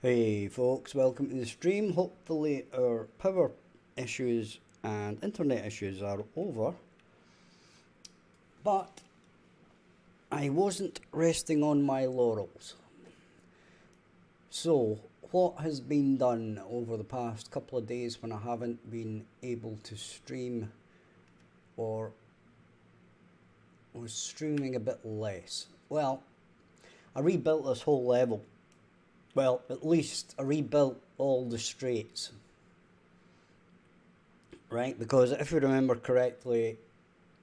Hey folks, welcome to the stream. Hopefully our power issues and internet issues are over. But I wasn't resting on my laurels. So what has been done over the past couple of days when I haven't been able to stream or was streaming a bit less? Well, I rebuilt this whole level. Well, at least I rebuilt all the straits, right? Because if you remember correctly,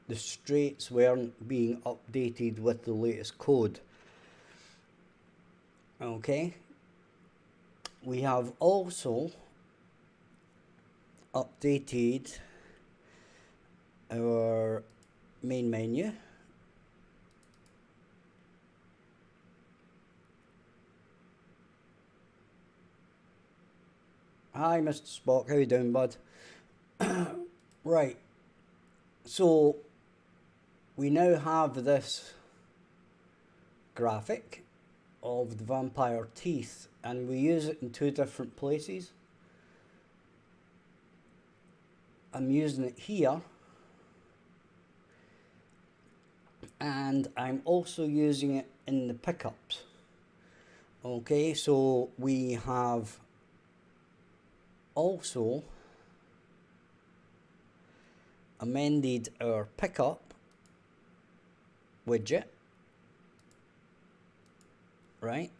the straits weren't being updated with the latest code. Okay. We have also updated our main menu. Hi, Mr. Spock. How you doing, bud? Right. So we now have this graphic of the vampire teeth, and we use it in two different places. I'm using it here, and I'm also using it in the pickups. Okay, so we have also amended our pickup widget, right?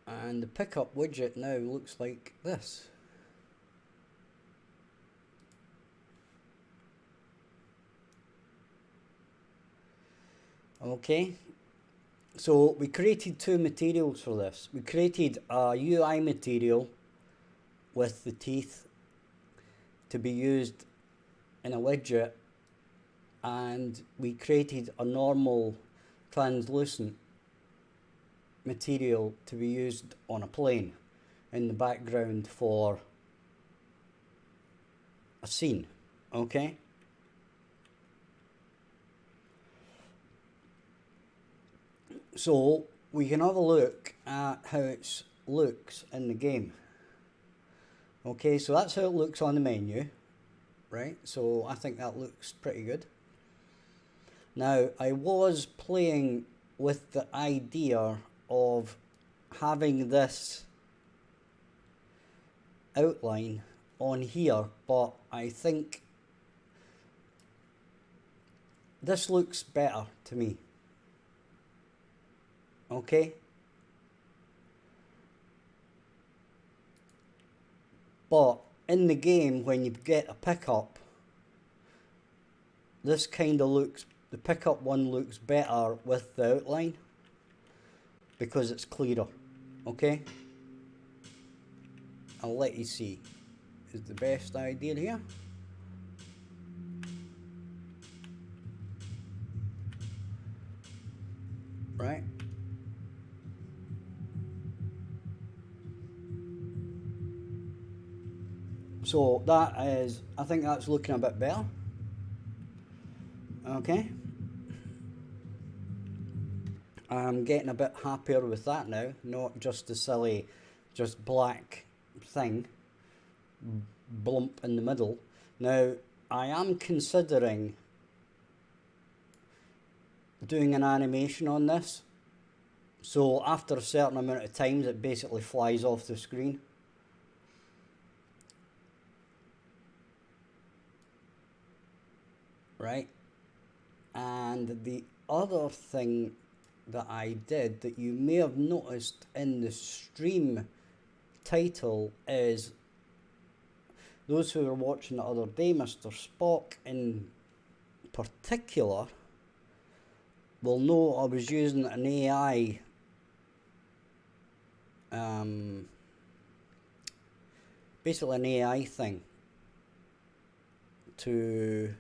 And the pickup widget now looks like this. Okay, so we created two materials for this. We created a UI material with the teeth to be used in a widget, and we created a normal translucent material to be used on a plane in the background for a scene. Okay, so we can have a look at how it looks in the game. Okay, so that's how it looks on the menu, right? So I think that looks pretty good. Now, I was playing with the idea of having this outline on here, but I think this looks better to me. Okay? But in the game, when you get a pickup, this kind of looks, the pickup one looks better with the outline because it's clearer. Okay? I'll let you see. Is the best idea here. Right? So that is, I think that's looking a bit better. Okay. I'm getting a bit happier with that now, not just a silly, just black thing, blump in the middle. Now, I am considering doing an animation on this. So after a certain amount of times, it basically flies off the screen. Right? And the other thing that I did that you may have noticed in the stream title is, those who were watching the other day, Mr. Spock in particular will know I was using an AI basically an AI thing to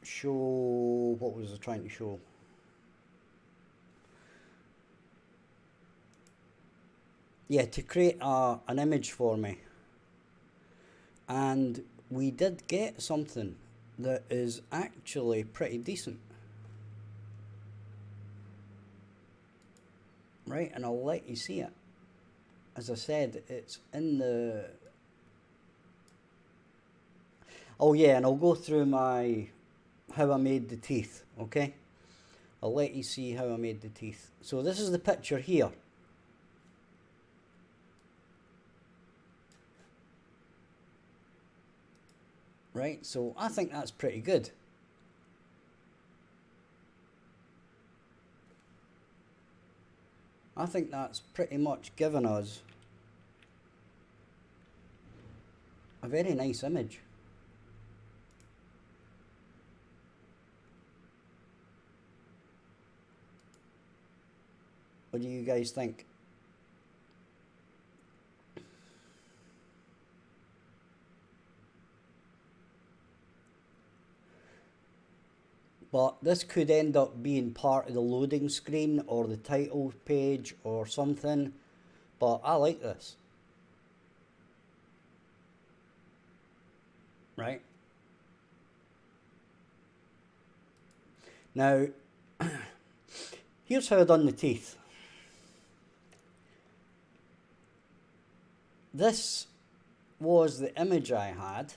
show, what was I trying to show? Yeah, to create an image for me. And we did get something that is actually pretty decent. right? And I'll let you see it. As I said, it's in the... Oh yeah, and I'll go through how I made the teeth, okay? I'll let you see how I made the teeth. So this is the picture here. Right, so I think that's pretty good. I think that's pretty much given us a very nice image. What do you guys think? But this could end up being part of the loading screen or the title page or something. But I like this. Right? Now, here's how I done the teeth. This was the image I had.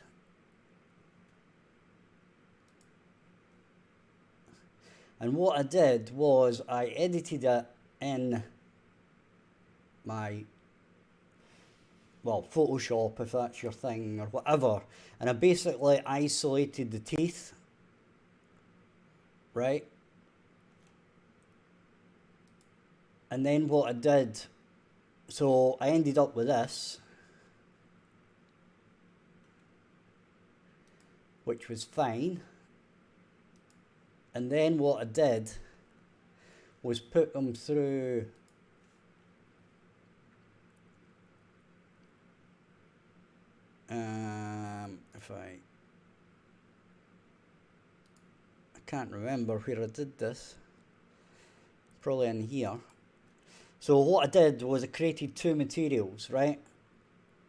And what I did was I edited it in my, well, Photoshop, if that's your thing, or whatever. And I basically isolated the teeth, right? And then what I did, so I ended up with this, which was fine. And then what I did was put them through if I can't remember where I did this, probably in here. So what I did was I created two materials, right?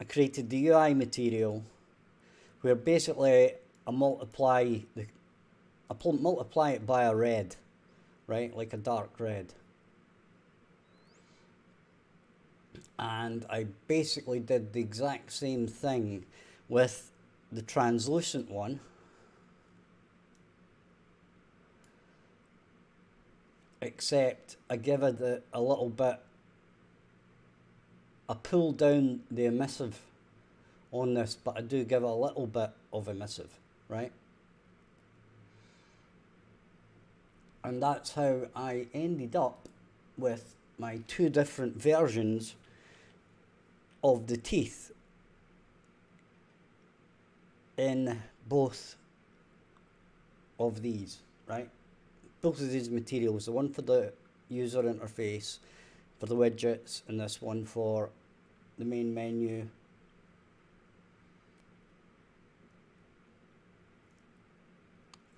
I created the UI material where basically I multiply it by a red, right? Like a dark red. And I basically did the exact same thing with the translucent one. Except I give it a little bit, I pull down the emissive on this, but I do give it a little bit of emissive, right? And that's how I ended up with my two different versions of the teeth in both of these, right? Both of these materials, the one for the user interface, for the widgets, and this one for the main menu.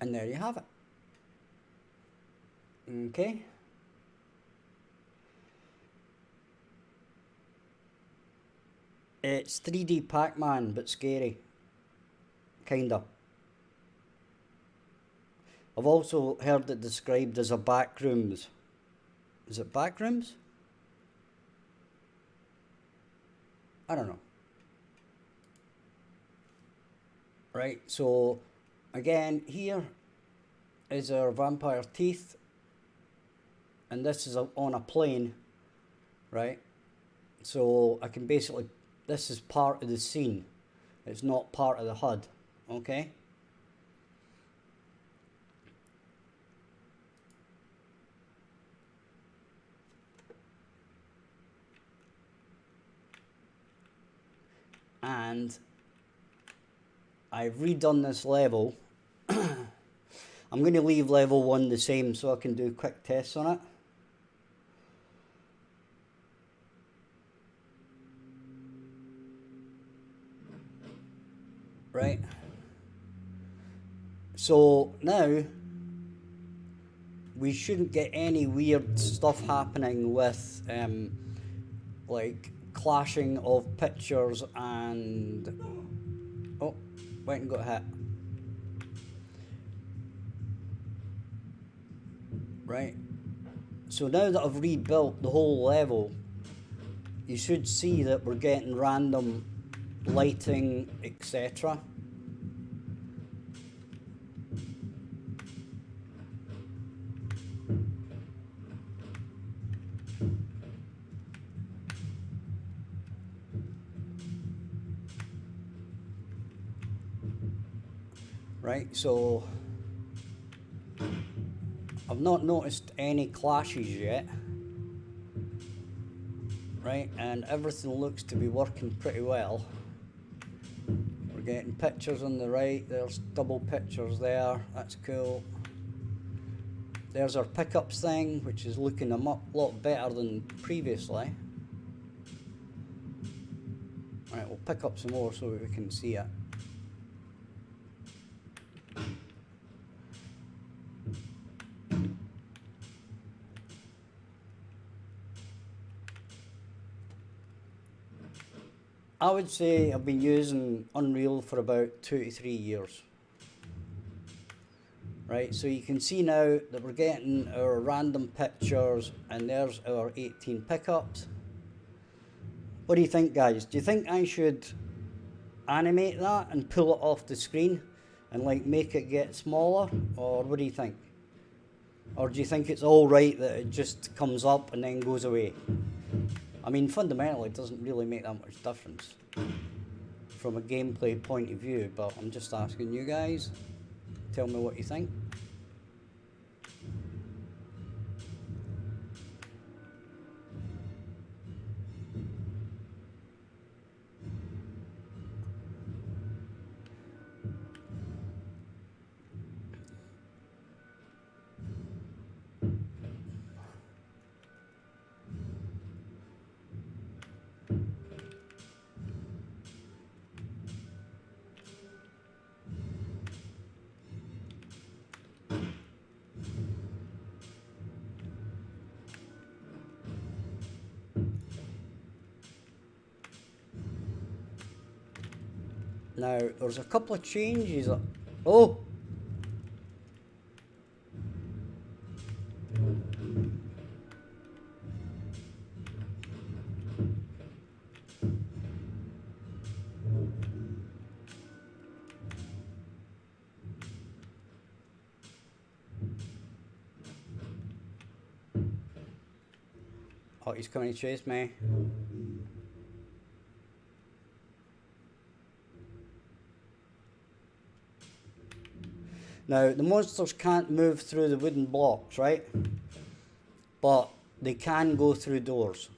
And there you have it. Okay. It's 3D Pac-Man, but scary. Kinda. I've also heard it described as a backrooms. Is it backrooms? I don't know. Right, so again, here is our vampire teeth. And this is on a plane, right? So I can basically, this is part of the scene. It's not part of the HUD, okay? And I've redone this level. I'm going to leave level 1 the same so I can do quick tests on it. Right. So now we shouldn't get any weird stuff happening with like clashing of pictures and oh, went and got hit. Right. So now that I've rebuilt the whole level, you should see that we're getting random lighting, etc. Right, so I've not noticed any clashes yet. Right, and everything looks to be working pretty well. We're getting pictures on the right, there's double pictures there, that's cool. There's our pickups thing, which is looking a lot better than previously. Right, we'll pick up some more so we can see it. I would say I've been using Unreal for about 2 to 3 years. Right, so you can see now that we're getting our random pictures, and there's our 18 pickups. What do you think, guys? Do you think I should animate that and pull it off the screen and like make it get smaller, or what do you think? Or do you think it's all right that it just comes up and then goes away? I mean, fundamentally, it doesn't really make that much difference from a gameplay point of view, but I'm just asking you guys. Tell me what you think. Now, there's a couple of changes. Oh! Oh, he's coming to chase me. Now, the monsters can't move through the wooden blocks, right? But they can go through doors.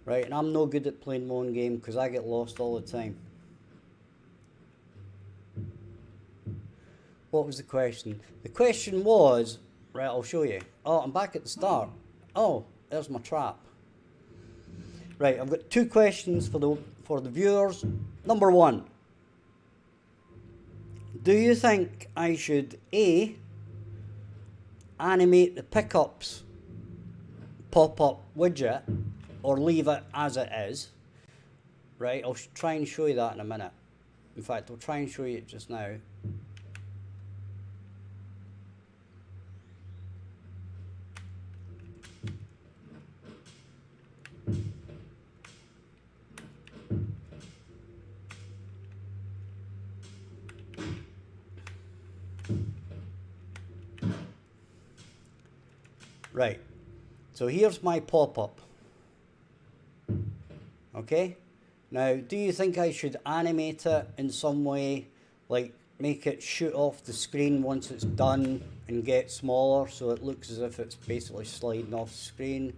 Right, and I'm no good at playing my own game because I get lost all the time. What was the question? The question was, right, I'll show you. Oh, I'm back at the start. Oh, there's my trap. Right, I've got 2 questions for the viewers. Number 1. Do you think I should A, animate the pickups pop-up widget, or leave it as it is? Right, I'll try and show you that in a minute. In fact, I'll try and show you it just now. Right, so here's my pop-up. Okay, now do you think I should animate it in some way, like make it shoot off the screen once it's done and get smaller so it looks as if it's basically sliding off the screen?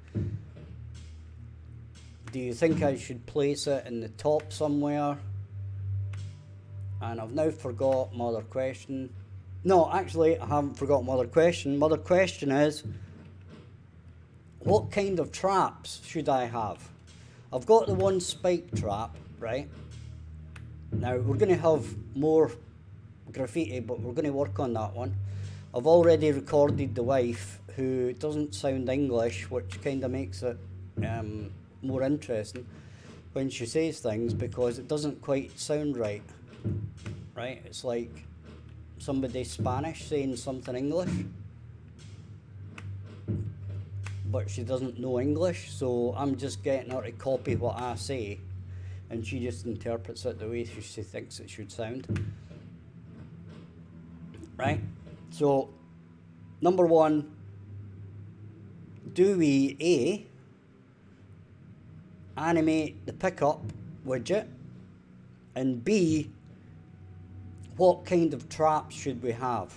Do you think I should place it in the top somewhere? And I've now forgot my other question. No, actually, I haven't forgotten my other question. My other question is, what kind of traps should I have? I've got the one spike trap, right? Now, we're going to have more graffiti, but we're going to work on that one. I've already recorded the wife, who doesn't sound English, which kind of makes it more interesting when she says things, because it doesn't quite sound right. Right? It's like somebody Spanish saying something English. but she doesn't know English, so I'm just getting her to copy what I say, and she just interprets it the way she thinks it should sound. Right? So, number one, do we A, animate the pickup widget, and B, what kind of traps should we have?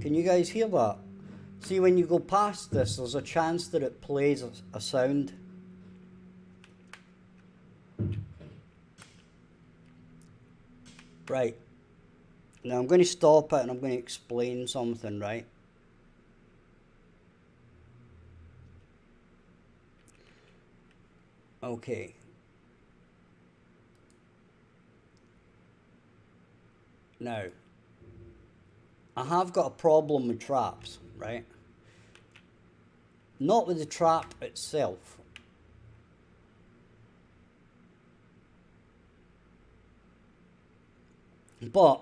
Can you guys hear that? See, when you go past this, there's a chance that it plays a sound. Right. Now I'm going to stop it and I'm going to explain something, right? Okay. Now, I have got a problem with traps, right? Not with the trap itself. But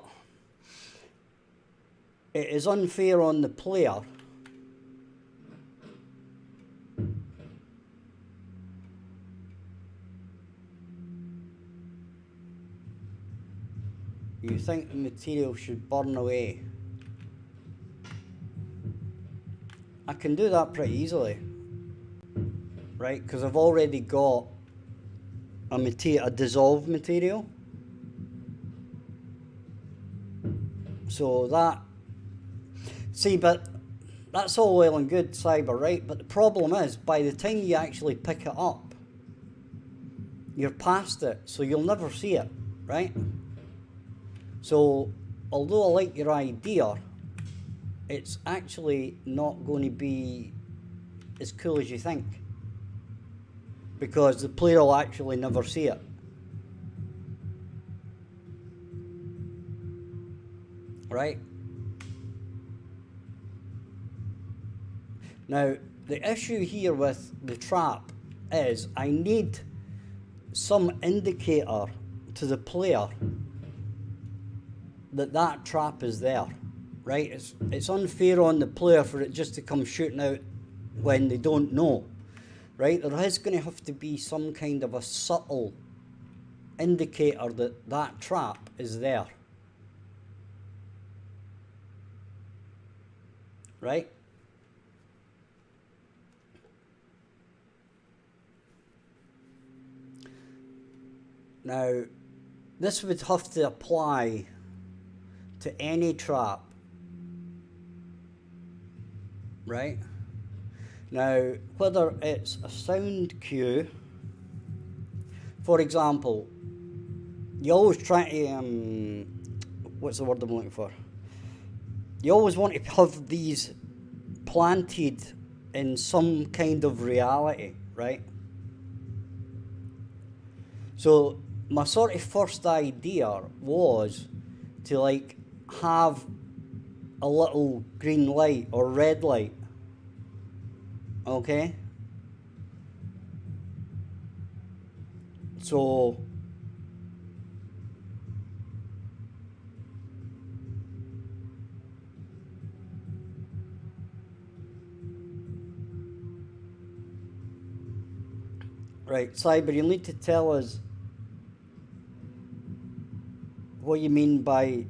it is unfair on the player you think the material should burn away. I can do that pretty easily, right? Because I've already got a dissolved material. So that, see, but that's all well and good, Cyber, right? But the problem is, by the time you actually pick it up, you're past it, so you'll never see it, right? So, although I like your idea, it's actually not going to be as cool as you think, because the player will actually never see it. Right? Now, the issue here with the trap is I need some indicator to the player that that trap is there, right? It's unfair on the player for it just to come shooting out when they don't know, right? There is going to have to be some kind of a subtle indicator that that trap is there, right? Now, this would have to apply to any trap, right? Now, whether it's a sound cue, for example, you always try to, what's the word I'm looking for? You always want to have these planted in some kind of reality, right? So my sort of first idea was to like have a little green light or red light, okay? So right, Cyber, you'll need to tell us what you mean by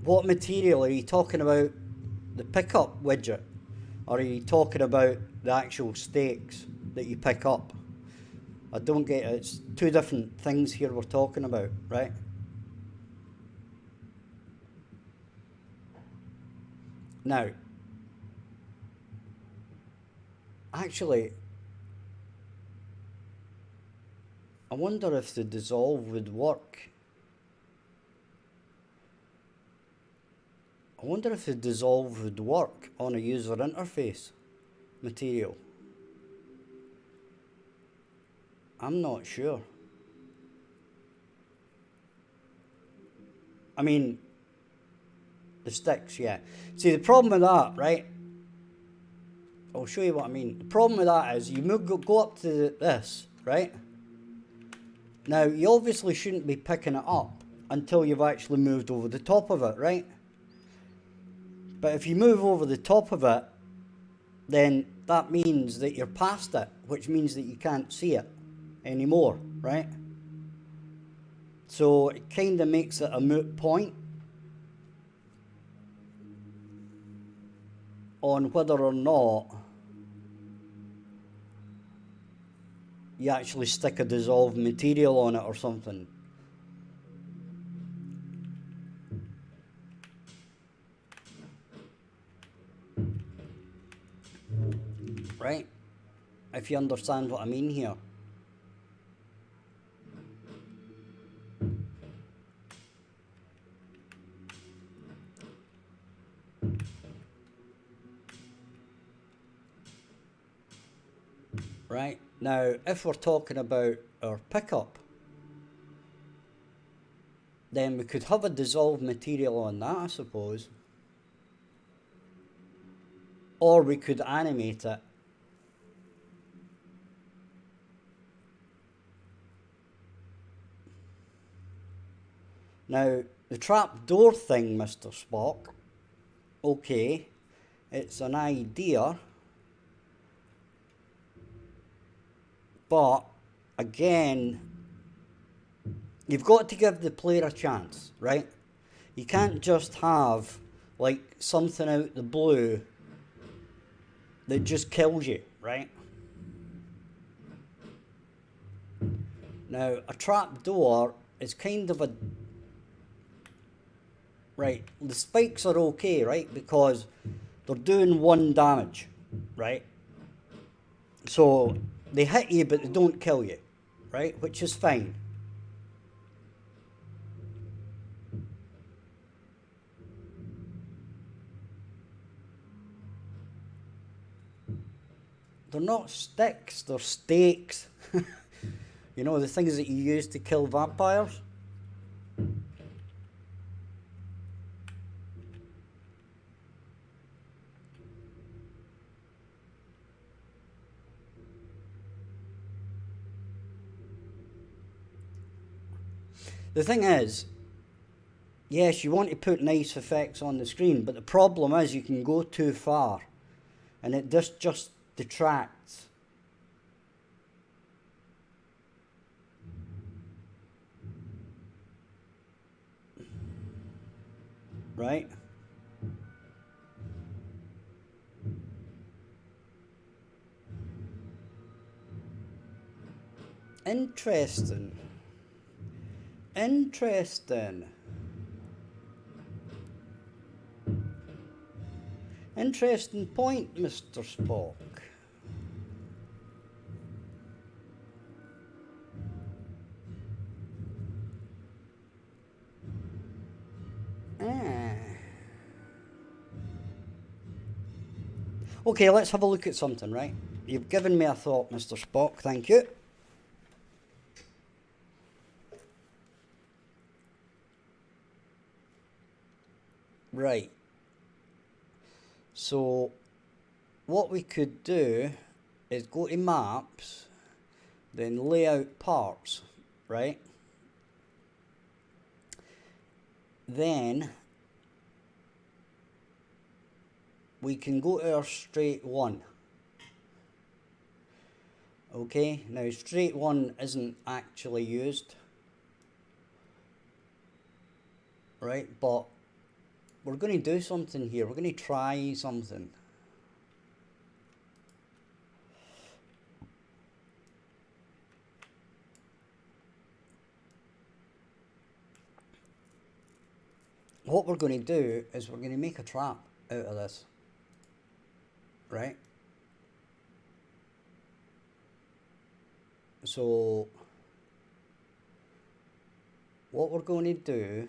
what material. Are you talking about the pickup widget, or are you talking about the actual stakes that you pick up? I don't get it. It's two different things here we're talking about, right? Now, actually, I wonder if the dissolve would work. I wonder if the dissolve would work on a user interface. material? I'm not sure. I mean, the sticks, yeah. See, the problem with that, right? I'll show you what I mean. The problem with that is you go up to this, right? Now, you obviously shouldn't be picking it up until you've actually moved over the top of it, right? But if you move over the top of it, then that means that you're past it, which means that you can't see it anymore, right? So it kind of makes it a moot point on whether or not you actually stick a dissolved material on it or something. Right? If you understand what I mean here. Right? Now, if we're talking about our pickup, then we could have a dissolved material on that, I suppose. Or we could animate it. Now, the trapdoor thing, Mr. Spock, okay, it's an idea, but again, you've got to give the player a chance, right? You can't just have like something out the blue that just kills you, right? Now, a trapdoor is kind of a... Right, the spikes are okay, right? Because they're doing 1 damage, right? So they hit you, but they don't kill you, right? Which is fine. They're not sticks, they're stakes. You know, the things that you use to kill vampires? The thing is, yes, you want to put nice effects on the screen, but the problem is you can go too far and it just detracts. Right? Interesting. Interesting. Interesting point, Mr. Spock. Okay, let's have a look at something, right? You've given me a thought, Mr. Spock, thank you. Right. So, what we could do is go to maps, then layout parts, right? Then we can go to our straight 1. Okay, now straight 1 isn't actually used, right? But we're going to do something here. We're going to try something. What we're going to do is we're going to make a trap out of this, right? So what we're going to do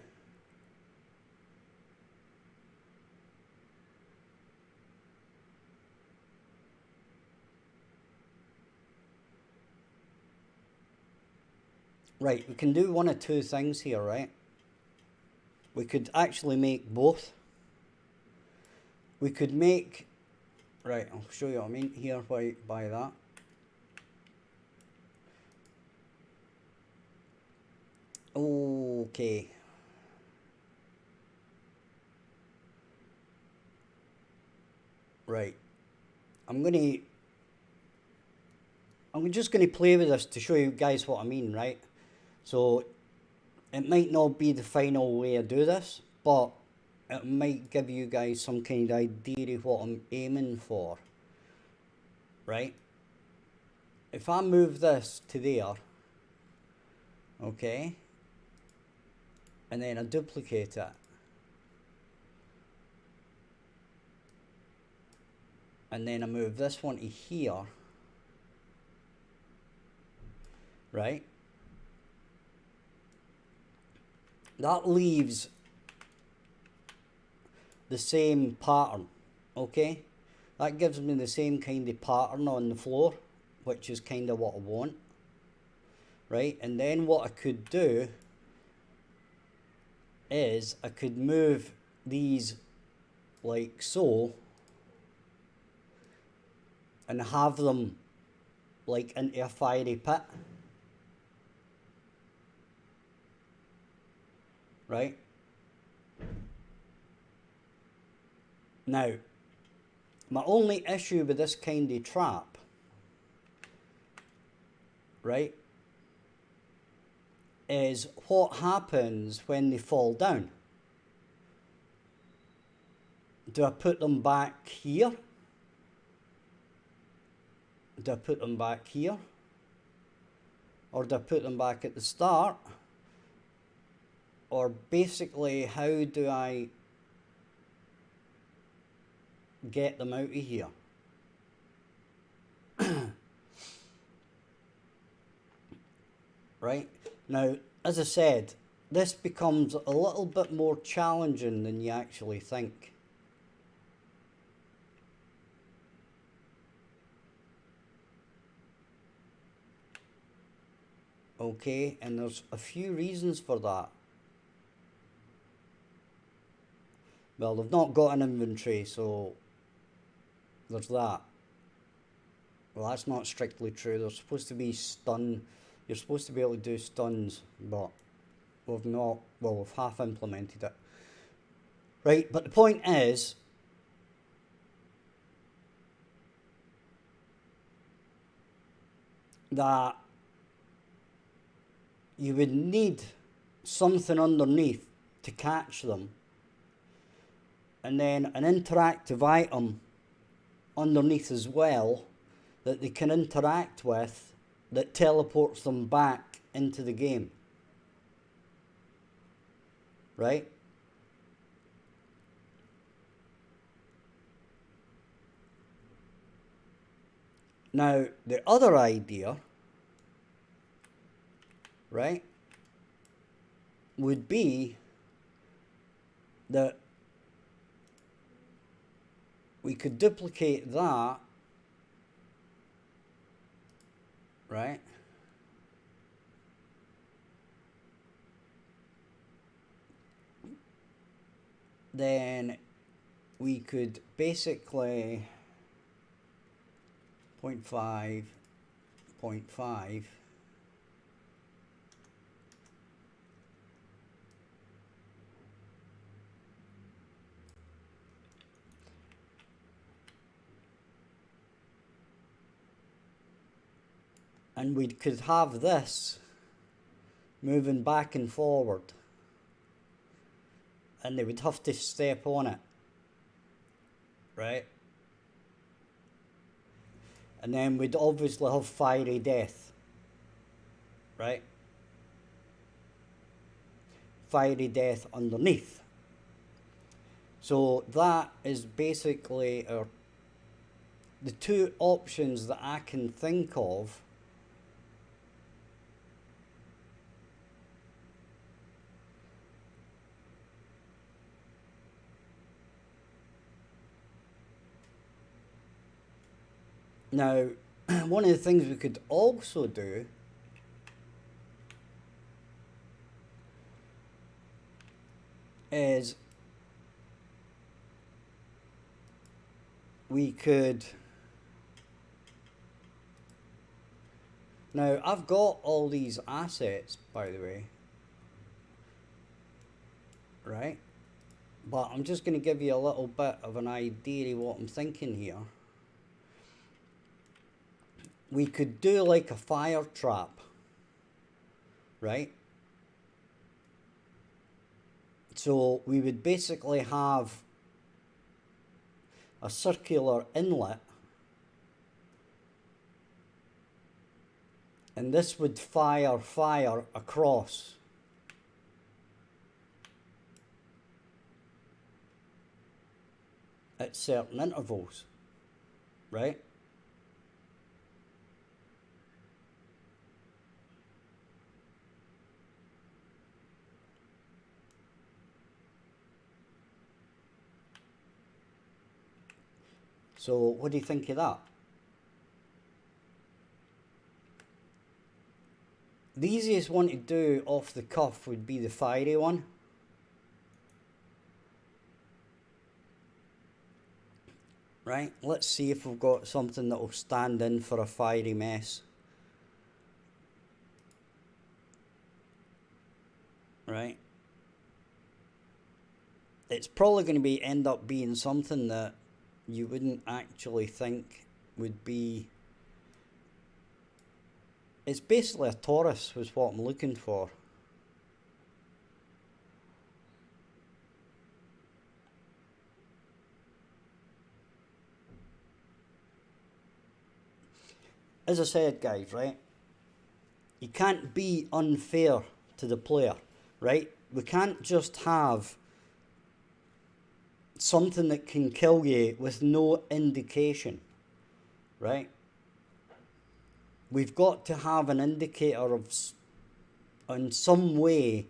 Right, we can do one of two things here, right? We could actually make both. We could make, right, I'll show you what I mean here by that. Okay. Right. I'm just gonna play with this to show you guys what I mean, right? So it might not be the final way I do this, but it might give you guys some kind of idea of what I'm aiming for, right? If I move this to there, okay, and then I duplicate it, and then I move this one to here, right? That leaves the same pattern, okay? That gives me the same kind of pattern on the floor, which is kind of what I want, right? And then what I could do is I could move these like so and have them like into a fiery pit, right? Now, my only issue with this kind of trap, right, is what happens when they fall down. Do I put them back here? Do I put them back here? Or do I put them back at the start? Or basically, how do I get them out of here? Right? Now, as I said, this becomes a little bit more challenging than you actually think. Okay, and there's a few reasons for that. Well, they've not got an inventory, so there's that. Well, that's not strictly true. They're supposed to be stun. You're supposed to be able to do stuns, but we've not, well, we've half implemented it. Right, but the point is, that you would need something underneath to catch them, and then an interactive item underneath as well that they can interact with that teleports them back into the game, right? Now, the other idea, right, would be that we could duplicate that, right? Then we could basically 0.5, 0.5, and we could have this moving back and forward, and they would have to step on it, right? And then we'd obviously have fiery death, right? Fiery death underneath. So that is basically the two options that I can think of now. One of the things we could also do is we could... Now, I've got all these assets, by the way, right? But I'm just going to give you a little bit of an idea of what I'm thinking here. We could do like a fire trap, right? So we would basically have a circular inlet, and this would fire fire across. At certain intervals, right? So what do you think of that? The easiest one to do off the cuff would be the fiery one. Right, let's see if we've got something that will stand in for a fiery mess. Right. It's probably going to end up being something that you wouldn't actually think would be... It's basically a Taurus was what I'm looking for. As I said, guys, right? You can't be unfair to the player, right? We can't just have something that can kill you with no indication, right? We've got to have an indicator of, in some way,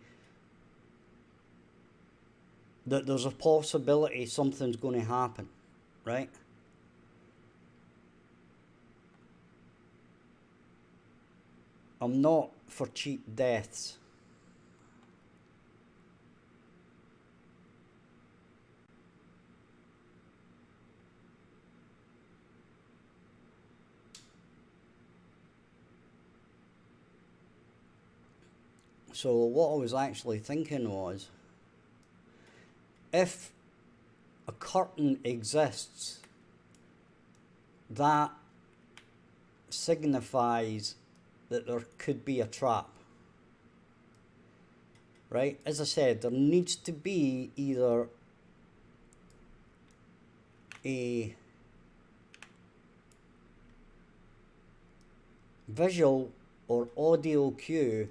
that there's a possibility something's going to happen, right? I'm not for cheap deaths. So what I was actually thinking was, if a curtain exists, that signifies that there could be a trap, right? As I said, there needs to be either a visual or audio cue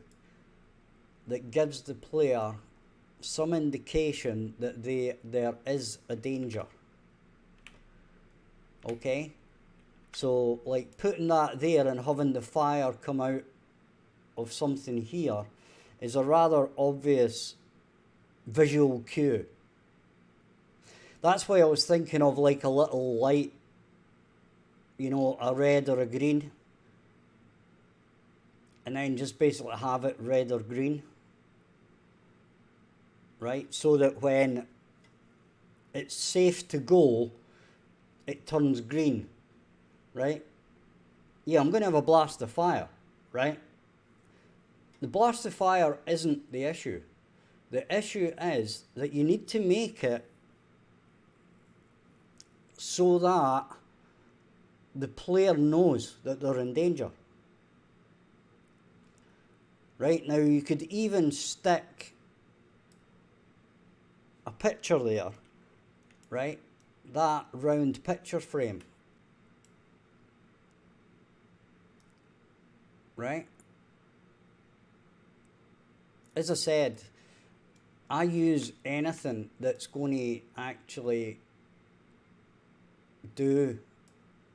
that gives the player some indication that there is a danger. Okay? So, like, putting that there and having the fire come out of something here is a rather obvious visual cue. That's why I was thinking of like a little light, you know, a red or a green, and then just basically have it red or green, right? So that when it's safe to go, it turns green, right? Yeah, I'm going to have a blast of fire, right? The blast of fire isn't the issue. The issue is that you need to make it so that the player knows that they're in danger. Right, now you could even stick a picture there, right? That round picture frame, right? As I said, I use anything that's going to actually do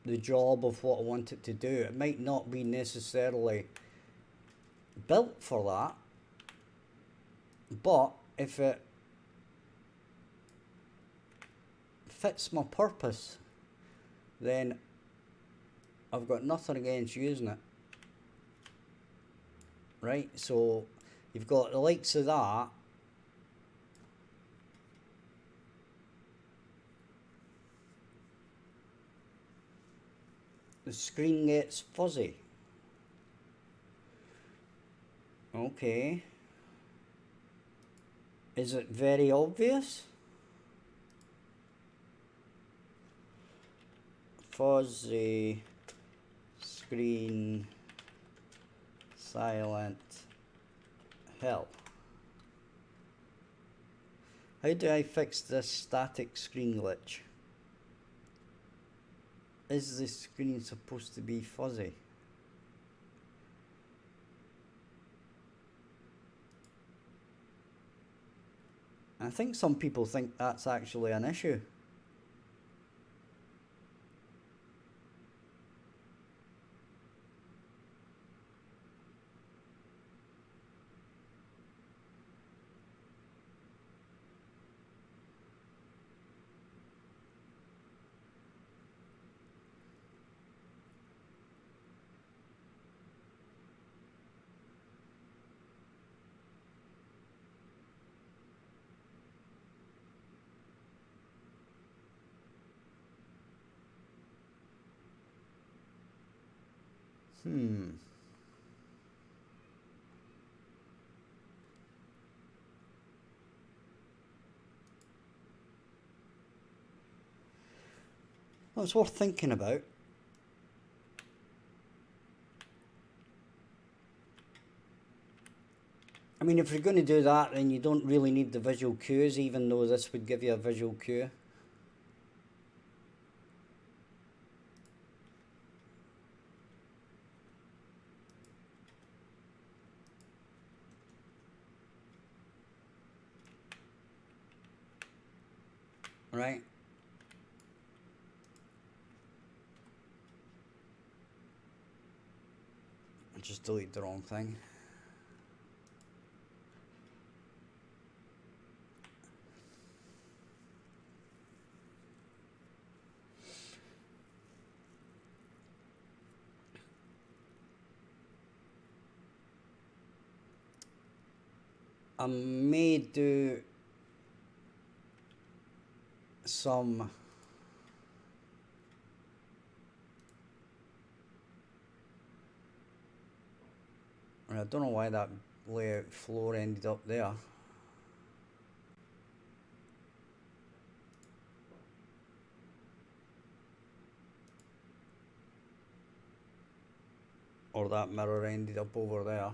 the job of what I want it to do. It might not be necessarily built for that, but if it fits my purpose, then I've got nothing against using it, right? So you've got the likes of that, The screen gets fuzzy. Okay. Is it very obvious? Fuzzy screen silent help. How do I fix this static screen glitch? Is the screen supposed to be fuzzy? I think some people think that's actually an issue. Well, it's worth thinking about. I mean, if you're going to do that, then you don't really need the visual cues, even though this would give you a visual cue. Right? I just deleted the wrong thing. I may do some I don't know why that layout floor ended up there. Or that mirror ended up over there.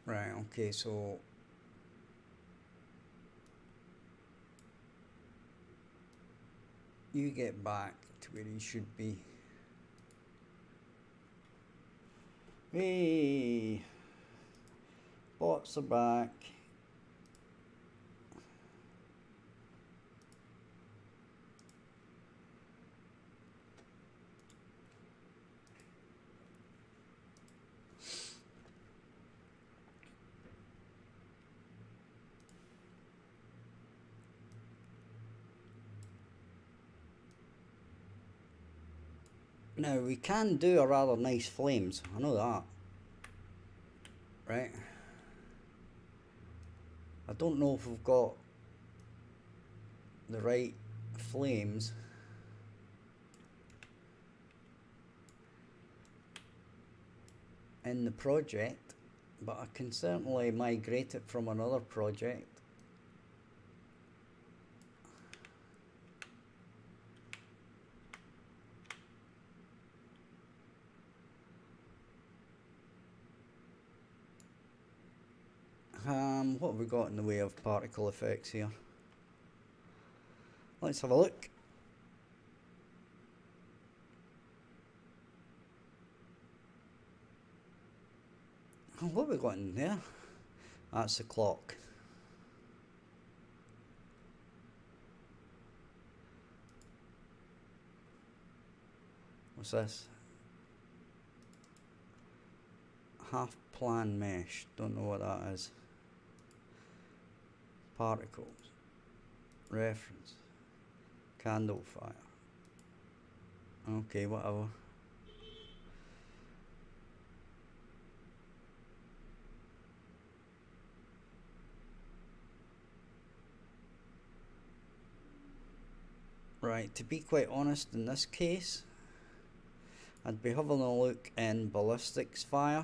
Right, okay, so you get back to where you should be. Hey, bots are back. Now we can do a rather nice flames, I know that. Right? I don't know if we've got the right flames. In the project, but I can certainly migrate it from another project. What have we got in the way of particle effects here? Let's have a look. Oh, what have we got in there? That's the clock. What's this? Half plan mesh. Don't know what that is. Particles. Reference. Candle fire. Okay, whatever. Right, to be quite honest, in this case, I'd be having a look in ballistics fire.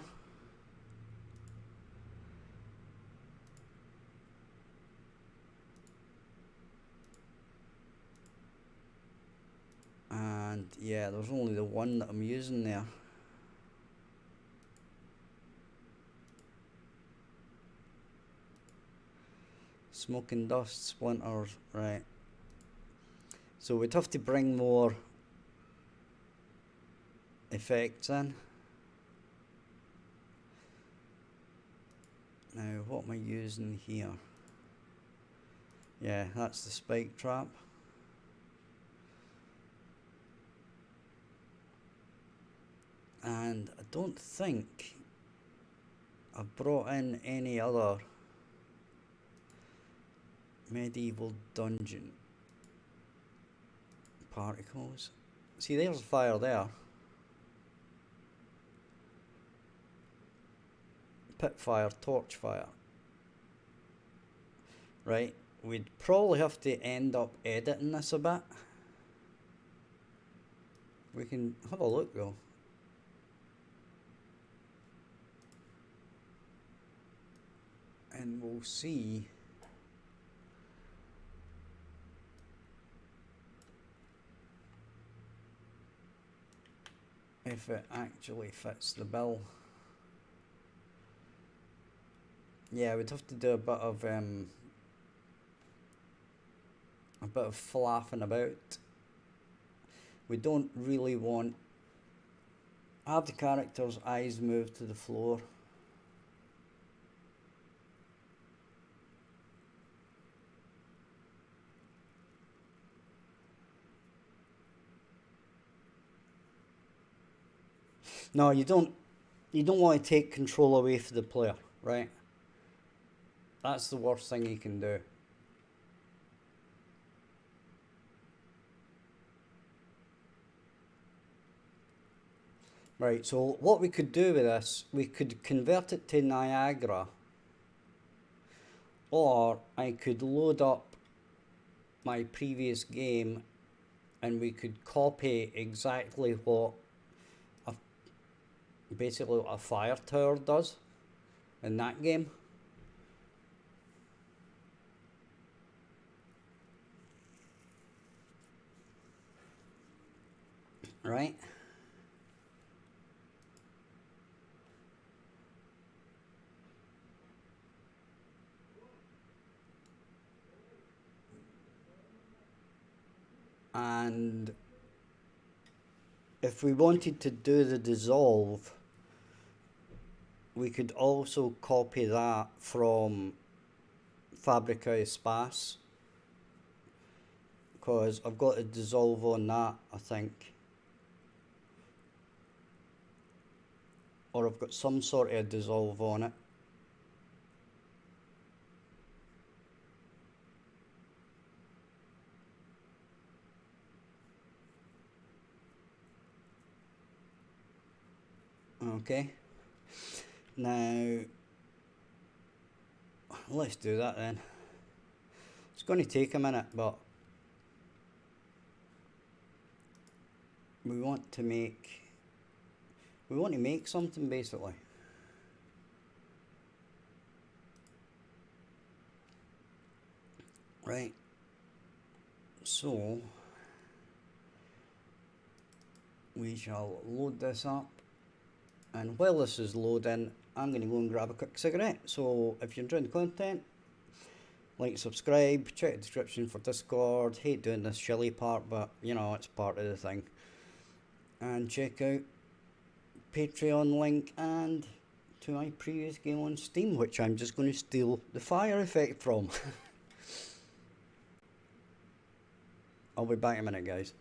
And yeah, there's only the one that I'm using there. Smoke and dust splinters, right. So we'd have to bring more effects in. Now, what am I using here? Yeah, that's the spike trap. And I don't think I've brought in any other medieval dungeon particles. See, there's fire there. Pit fire, torch fire. Right, we'd probably have to end up editing this a bit. We can have a look though. And we'll see if it actually fits the bill. Yeah, we'd have to do a bit of flapping about. We don't really want have the character's eyes move to the floor. No, you don't want to take control away from the player, right? That's the worst thing you can do. Right, so what we could do with this, we could convert it to Niagara, or I could load up my previous game and we could copy exactly what basically what a fire tower does in that game. Right? And if we wanted to do the dissolve, we could also copy that from Fabrica Espace, because I've got a dissolve on that, I think. Or I've got some sort of dissolve on it. Okay. Now, let's do that then. It's going to take a minute, but we want to make something basically. Right. So we shall load this up, and while this is loading, I'm going to go and grab a quick cigarette. So if you're enjoying the content, like, subscribe, check the description for Discord. Hate doing this shilly part, but you know, it's part of the thing. And check out Patreon link and to my previous game on Steam, which I'm just going to steal the fire effect from. I'll be back in a minute, guys.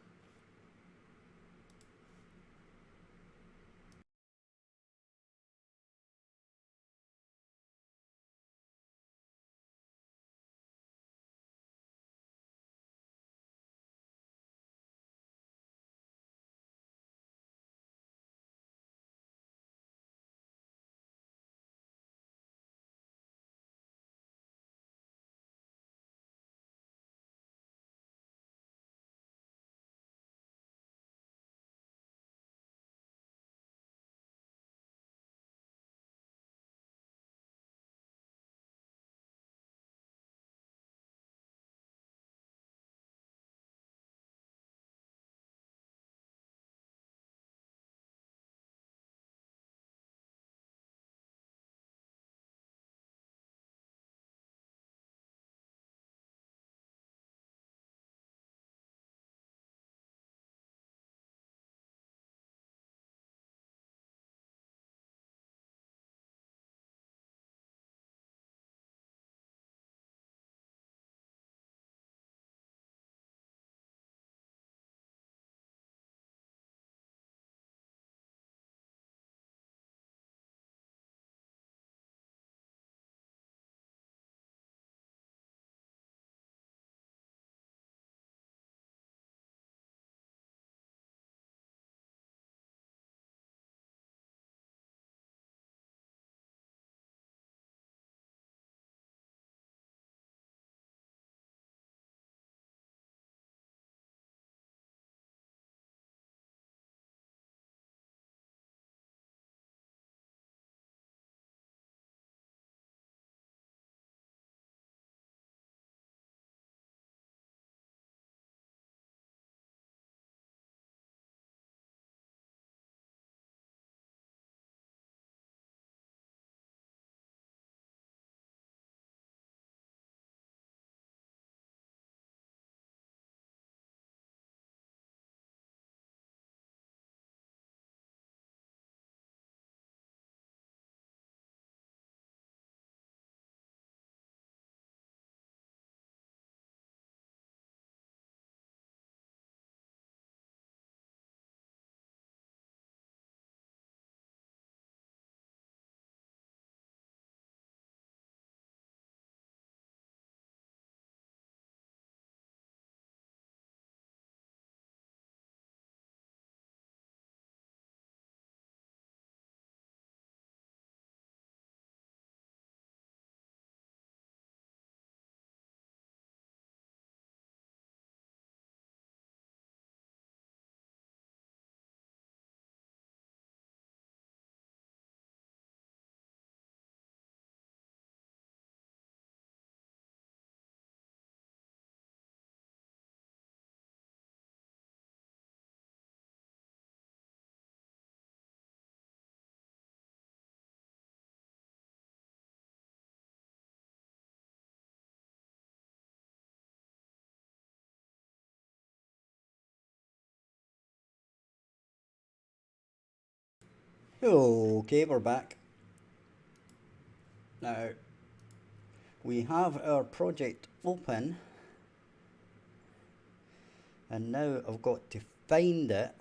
Okay, we're back. Now, we have our project open, and now I've got to find it.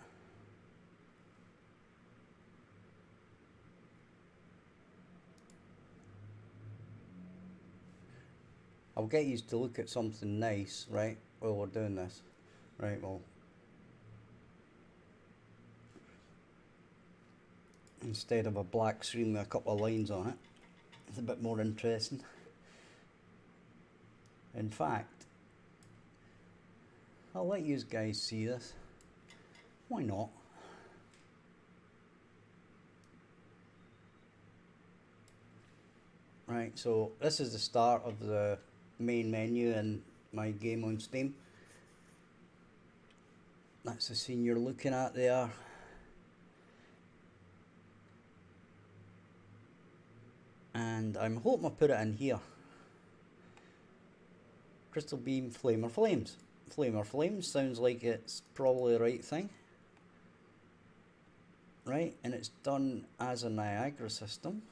I'll get you to look at something nice, right, while we're doing this. Right, well, instead of a black screen with a couple of lines on it, it's a bit more interesting. In fact, I'll let you guys see this. Why not? Right, so this is the start of the main menu in my game on Steam. That's the scene you're looking at there. And I'm hoping I put it in here. Crystal Beam Flamer Flames. Flamer Flames sounds like it's probably the right thing. Right, and it's done as a Niagara system.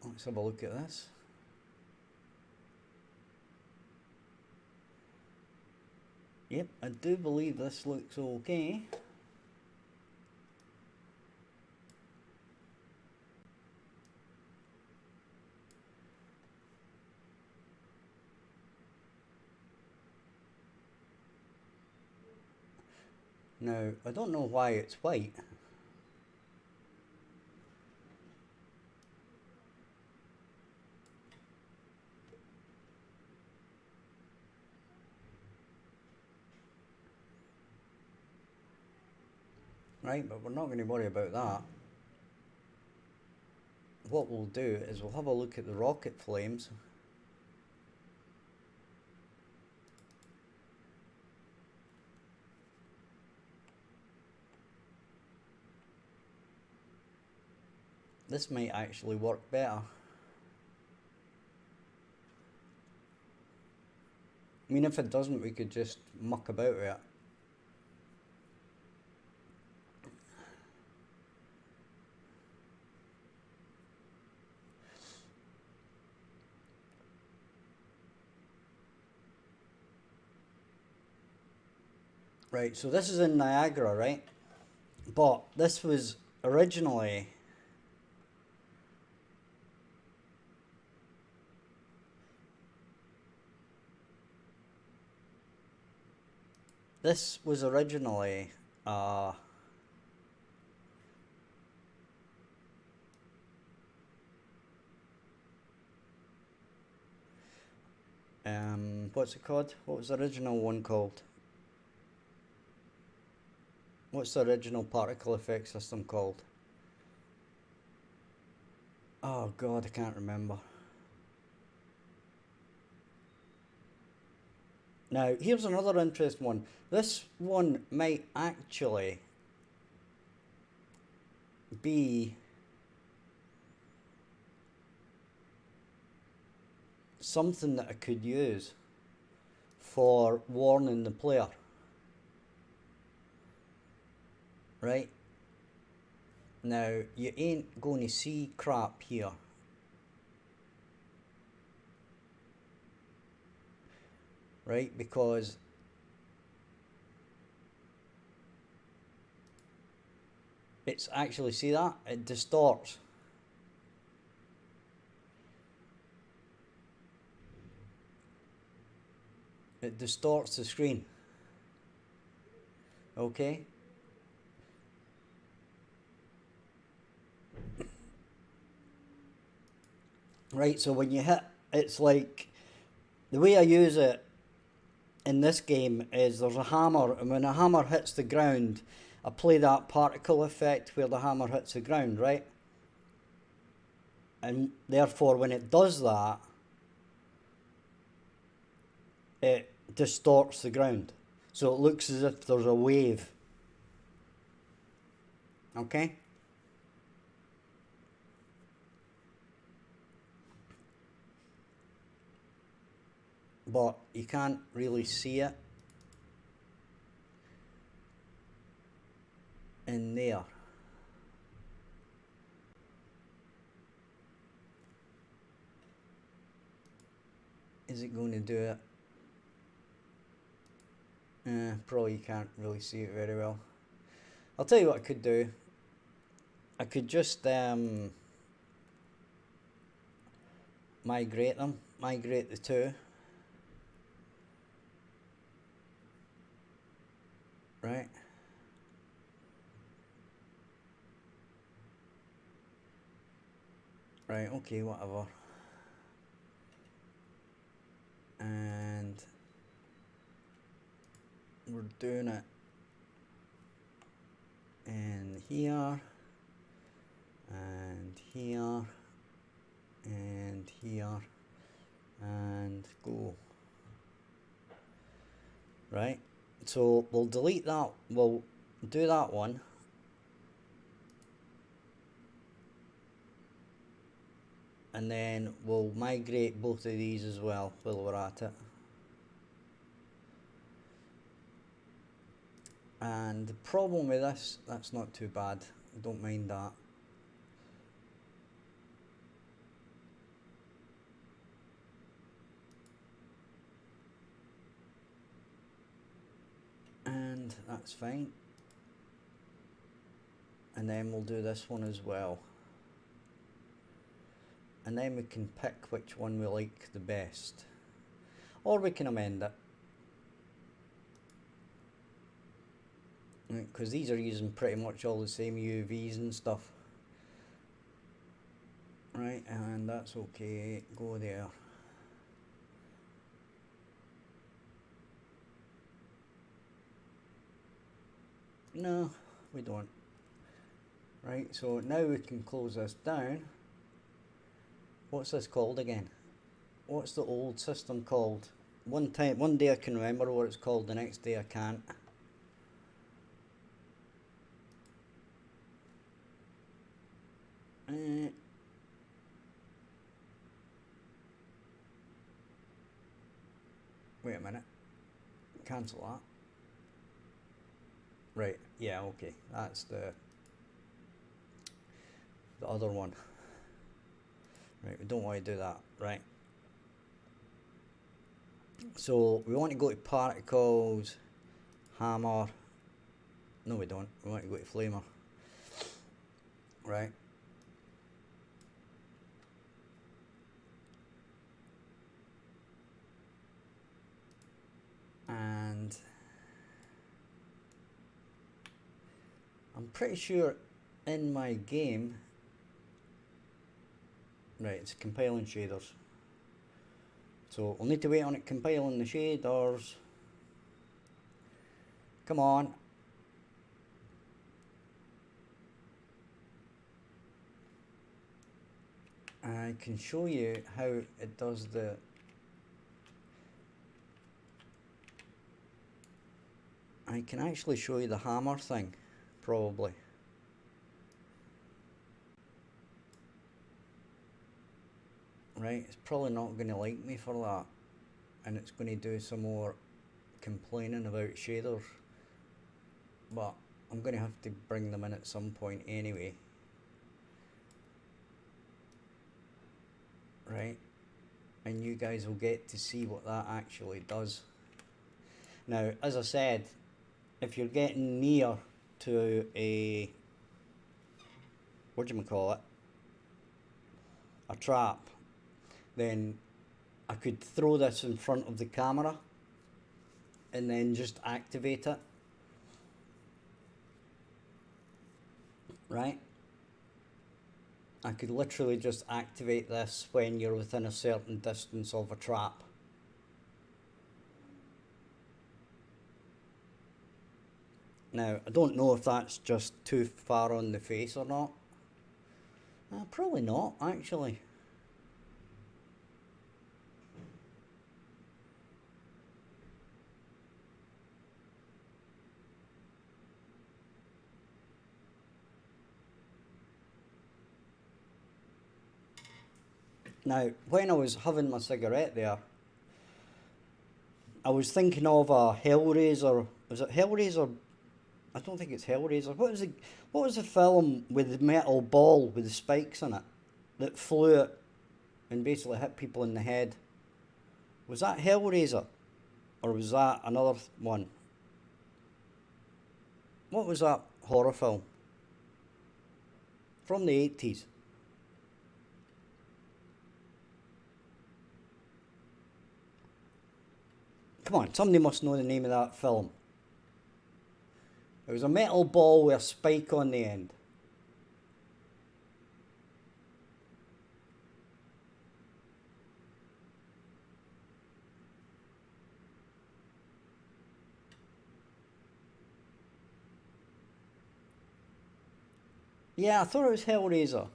Let's have a look at this. Yep, I do believe this looks okay. Now, I don't know why it's white. Right, but we're not going to worry about that. What we'll do is we'll have a look at the rocket flames. This might actually work better. I mean, if it doesn't, we could just muck about with it. Right, so this is in Niagara, right? But this was originally what's it called? What was the original one called? What's the original particle effect system called? Oh god, I can't remember. Now, here's another interesting one. This one might actually be something that I could use for warning the player. Right? Now, you ain't going to see crap here. Right? Because it's actually, see that? It distorts. It distorts the screen. Okay? Right, so when you hit, it's like, the way I use it in this game is there's a hammer, and when a hammer hits the ground, I play that particle effect where the hammer hits the ground, right? And therefore, when it does that, it distorts the ground. So it looks as if there's a wave. Okay? But you can't really see it. in there. Is it going to do it? Probably can't really see it very well. I'll tell you what I could do. I could just migrate them, migrate the two. Right. Right, okay, whatever. And we're doing it in here, and here, and here, and go. Right, so we'll delete that, we'll do that one. And then we'll migrate both of these as well while we're at it. And the problem with this, that's not too bad. I don't mind that. And that's fine. And then we'll do this one as well. And then we can pick which one we like the best. Or we can amend it. Because these are using pretty much all the same UVs and stuff. Right, and that's okay. Go there. No, we don't. Right, so now we can close this down. What's this called again? What's the old system called? One day I can remember what it's called, the next day I can't. Wait a minute. Cancel that. Right, yeah, okay. That's the other one. Right, we don't want to do that, right? So we want to go to particles, hammer. No, we don't. We want to go to flamer. Right. And I'm pretty sure in my game, right, it's compiling shaders. So we'll need to wait on it compiling the shaders. Come on. I can show you how it does the I can actually show you the hammer thing, probably. Right, it's probably not going to like me for that, and it's going to do some more complaining about shaders, but I'm going to have to bring them in at some point anyway. Right, and you guys will get to see what that actually does. Now, as I said, if you're getting near to a, a trap, then I could throw this in front of the camera and then just activate it. Right? I could literally just activate this when you're within a certain distance of a trap. Now, I don't know if that's just too far on the face or not. Probably not, actually. Now, when I was having my cigarette there, I was thinking of a Hellraiser. Was it Hellraiser I don't think it's Hellraiser. What was the film with the metal ball with the spikes in it that flew and basically hit people in the head? Was that Hellraiser? Or was that another one? What was that horror film? From the 80s. Come on, somebody must know the name of that film. It was a metal ball with a spike on the end. Yeah, I thought it was Hellraiser.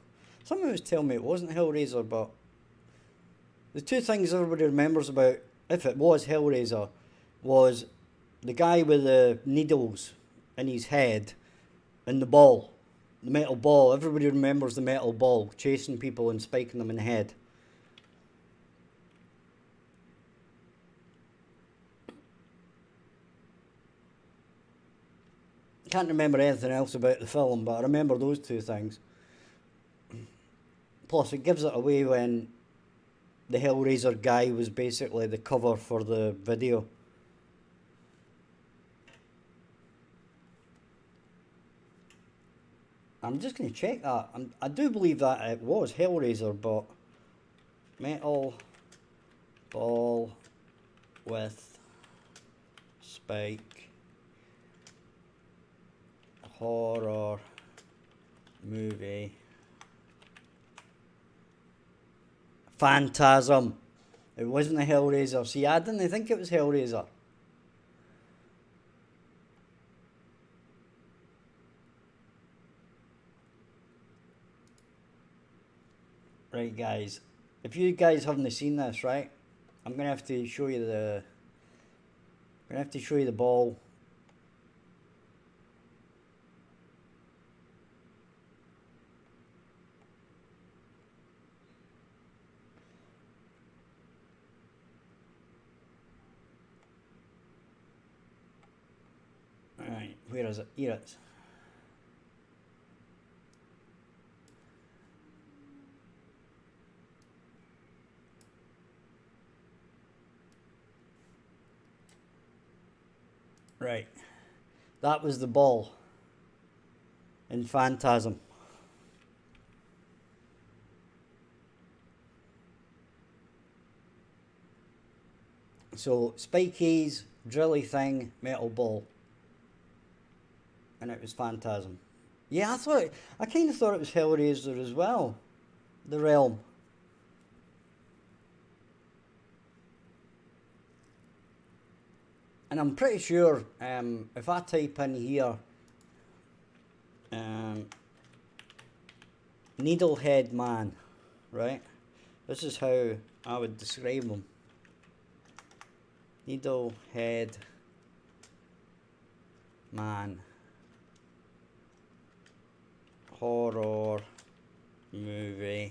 Someone was telling me it wasn't Hellraiser, but the two things everybody remembers about, if it was Hellraiser, was the guy with the needles in his head and the ball, the metal ball. Everybody remembers the metal ball chasing people and spiking them in the head. Can't remember anything else about the film, but I remember those two things. Plus, it gives it away when the Hellraiser guy was basically the cover for the video. I'm just going to check that. I do believe that it was Hellraiser, but metal ball with spike horror movie Phantasm. It wasn't a Hellraiser. See, I didn't think it was Hellraiser. Right, guys. If you guys haven't seen this, right, I'm gonna have to show you the. I'm gonna have to show you the ball. Alright, where is it? Here it is. Right. That was the ball in Phantasm. So, spikies, drilly thing, metal ball. And it was Phantasm. Yeah, I kind of thought it was Hellraiser as well. The Realm. And I'm pretty sure if I type in here Needlehead Man, right? This is how I would describe him. Needlehead Man. Horror movie.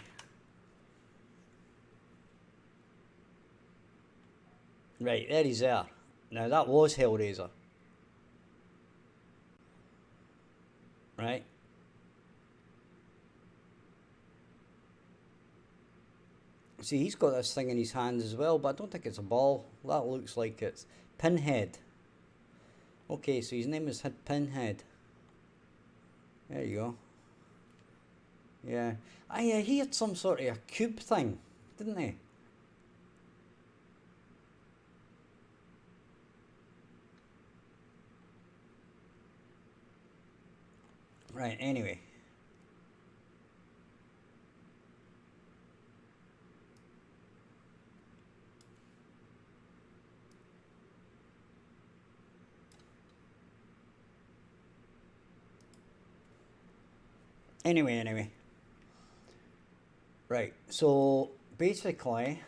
Right, there he's there. Now that was Hellraiser. Right? See, he's got this thing in his hand as well, but I don't think it's a ball. That looks like it's Pinhead. Okay, so his name is Pinhead. There you go. Yeah. He had some sort of a cube thing, didn't he? Right, anyway. Anyway. Right, so basically,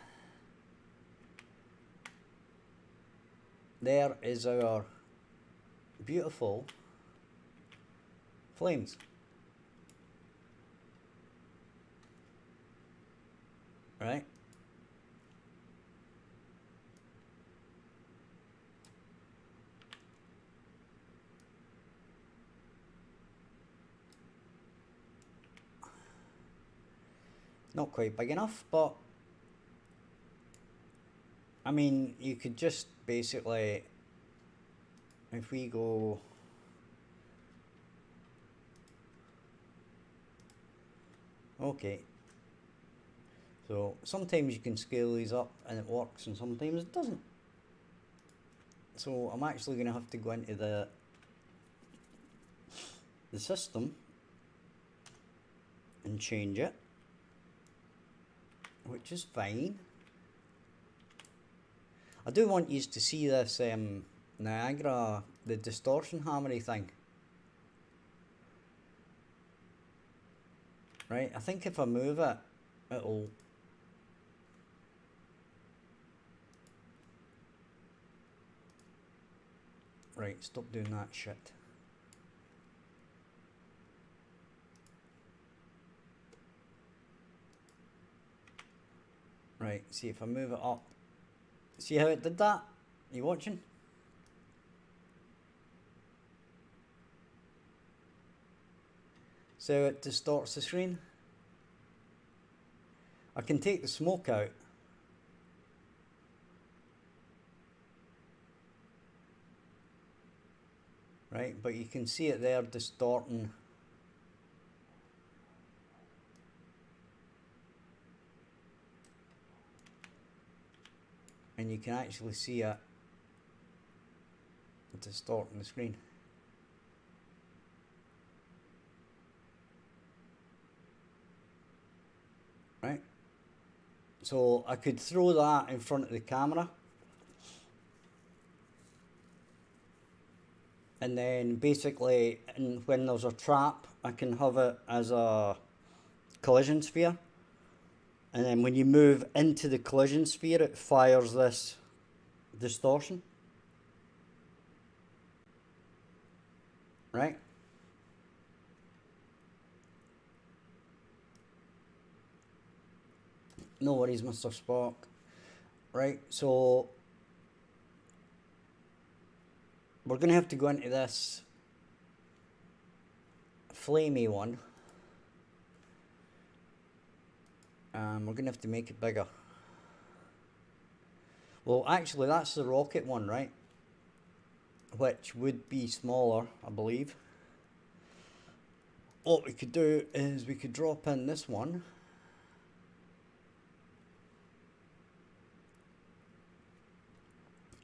there is our beautiful flames. Right? Not quite big enough, but I mean, you could just basically, if we go, okay, so sometimes you can scale these up and it works and sometimes it doesn't. So I'm actually going to have to go into the system and change it, which is fine. I do want you to see this Niagara, the distortion hammery thing. Right, I think if I move it, it'll... Right, stop doing that shit. Right, see if I move it up. See how it did that? You watching? So it distorts the screen. I can take the smoke out. Right, but you can see it there distorting. And you can actually see it distorting the screen. Right, so I could throw that in front of the camera and then basically when there's a trap I can have it as a collision sphere, and then when you move into the collision sphere it fires this distortion. Right, no worries, Mr. Spock. Right, so we're going to have to go into this flamey one. We're going to have to make it bigger. Well, actually, that's the rocket one, right? Which would be smaller, I believe. What we could do is we could drop in this one.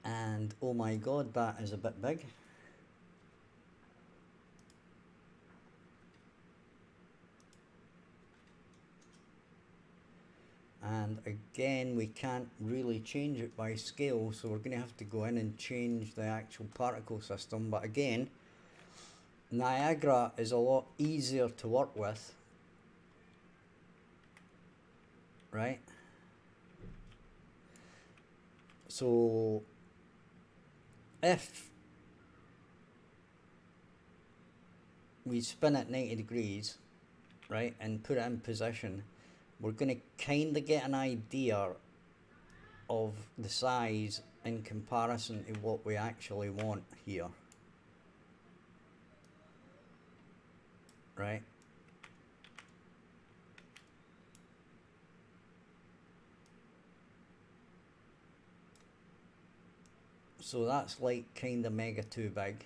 And oh my god, that is a bit big. And again, we can't really change it by scale, so we're going to have to go in and change the actual particle system. But again, Niagara is a lot easier to work with, right? So if we spin it 90 degrees, right, and put it in position, we're going to kind of get an idea of the size in comparison to what we actually want here. Right? So that's like kind of mega too big.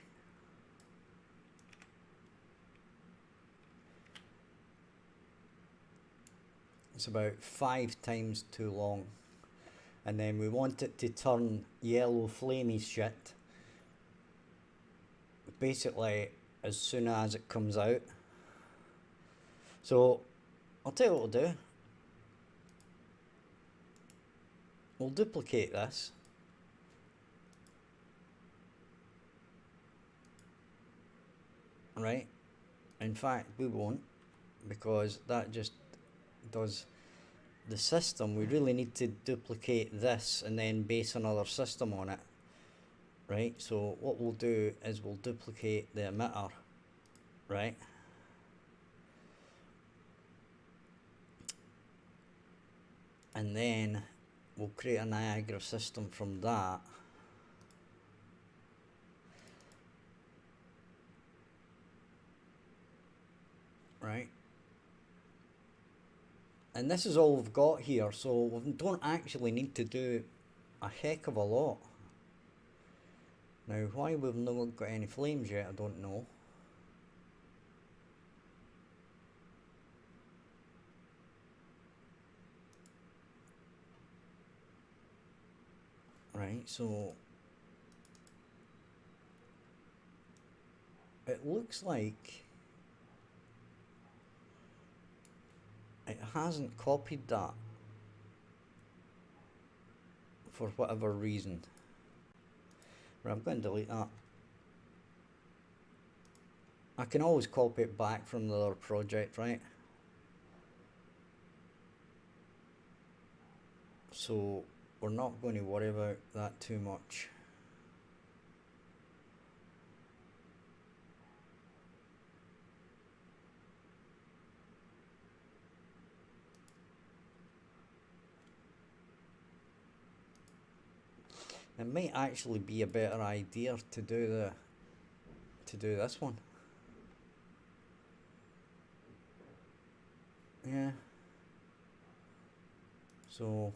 It's about 5 times too long. And then we want it to turn yellow flamey shit basically as soon as it comes out. So I'll tell you what we'll do. We'll duplicate this. Right? In fact, we won't, because that just does the system. We really need to duplicate this and then base another system on it. Right? So what we'll do is we'll duplicate the emitter. Right? And then we'll create a Niagara system from that. Right? And this is all we've got here, so we don't actually need to do a heck of a lot. Now, why we've not got any flames yet, I don't know. Right, so it looks like it hasn't copied that for whatever reason. Right, I'm going to delete that. I can always copy it back from the other project, right? So we're not going to worry about that too much. It might actually be a better idea to do this one. Yeah. So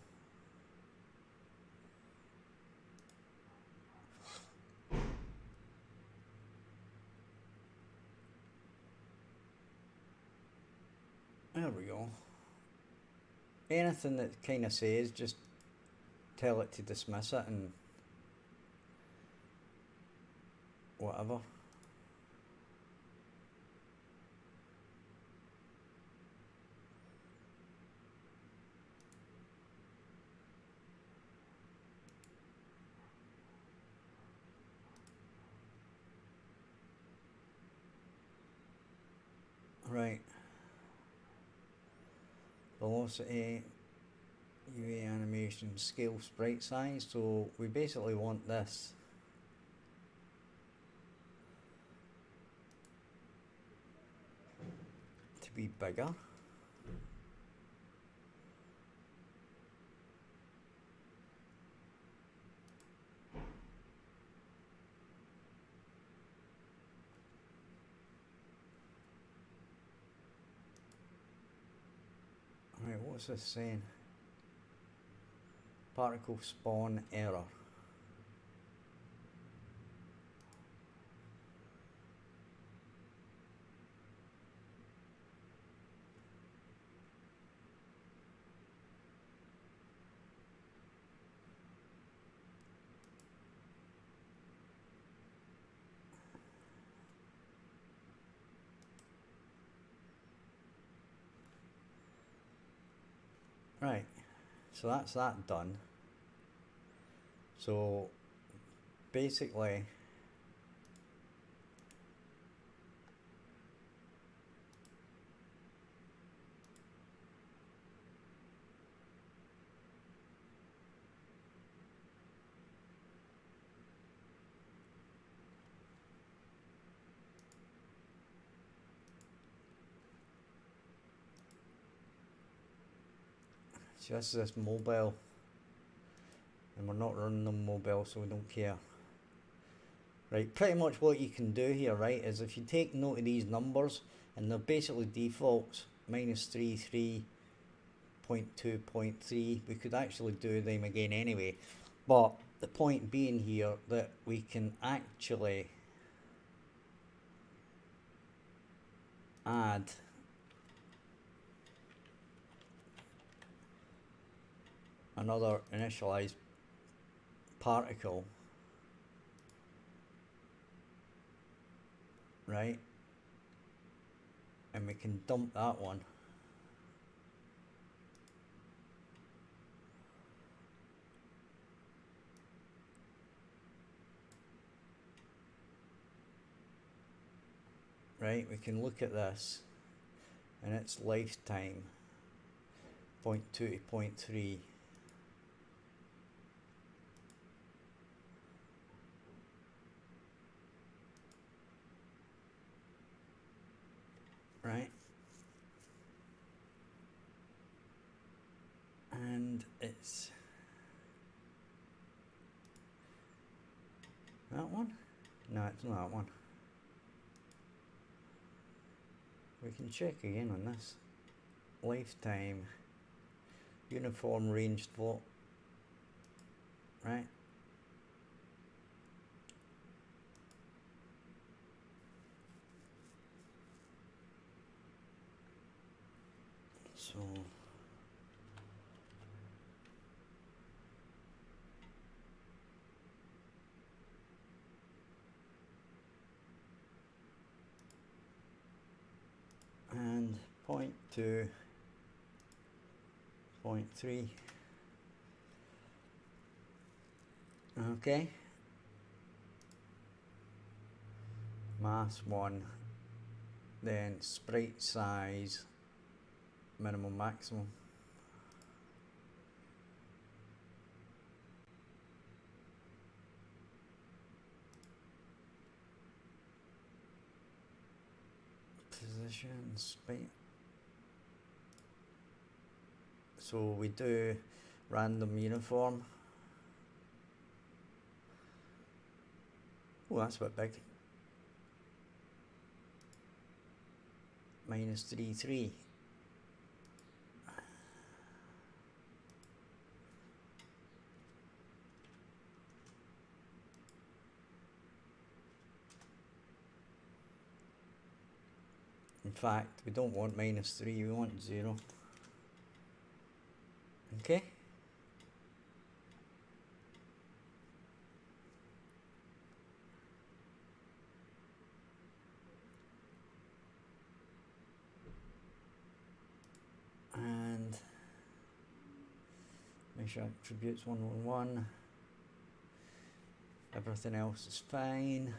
there we go. Anything that kind of says, just tell it to dismiss it and whatever. Right. Velocity, UE animation, scale sprite size. So we basically want this to be bigger. Right, what's this saying? Particle spawn error. Right, so that's that done. So basically so this is this mobile, and we're not running them mobile, so we don't care. Right, pretty much what you can do here, right, is if you take note of these numbers, and they're basically defaults, -3, 3.2, 0.3, we could actually do them again anyway, but the point being here that we can actually add another initialized particle, right, and we can dump that one. Right, we can look at this and its lifetime 0.2 to 0.3. Right, and it's that one? No, it's not that one. We can check again on this. Lifetime uniform ranged float, right? So and 0.2, 0.3. Okay. Mass 1. Then sprite size, minimum, maximum. Position, sprite. So we do random uniform. Oh, that's a bit big. -3.3. In fact, we don't want -3, we want 0. Okay. And measure attributes 111. Everything else is fine.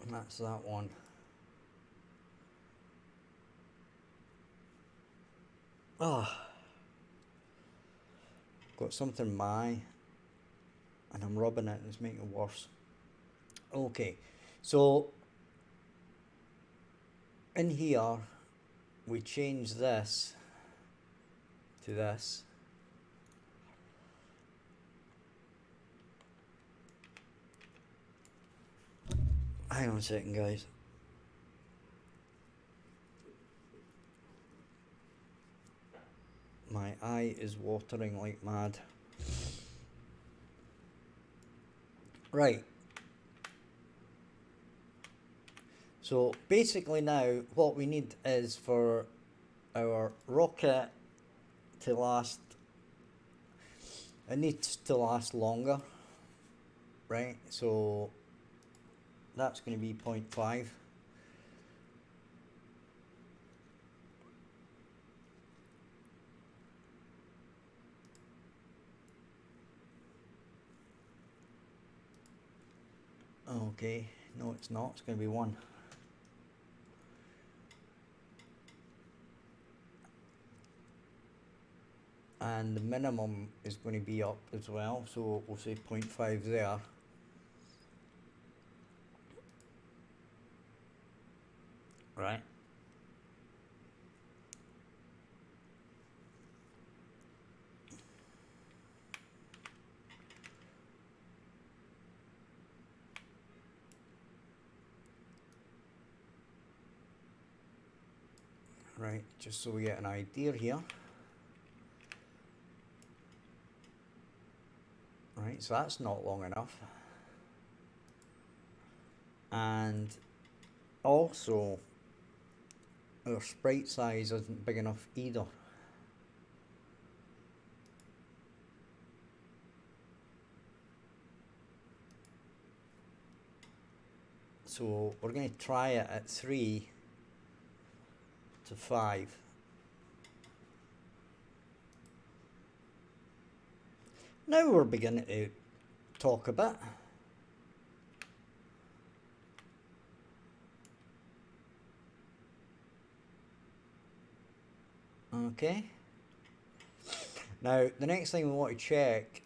And that's that one. Got something in my eye and I'm rubbing it and it's making it worse. Okay, so in here we change this to this. Hang on a second, guys. My eye is watering like mad. Right. So basically now what we need is for our rocket to last, it needs to last longer, right? So that's going to be 0.5. Okay, no it's not, it's going to be 1. And the minimum is going to be up as well, so we'll say 0.5 there. Right. Right, just so we get an idea here. Right, so that's not long enough. And also, our sprite size isn't big enough either. So we're going to try it at 3 to 5. Now we're beginning to talk a bit. Okay. Now the next thing we want to check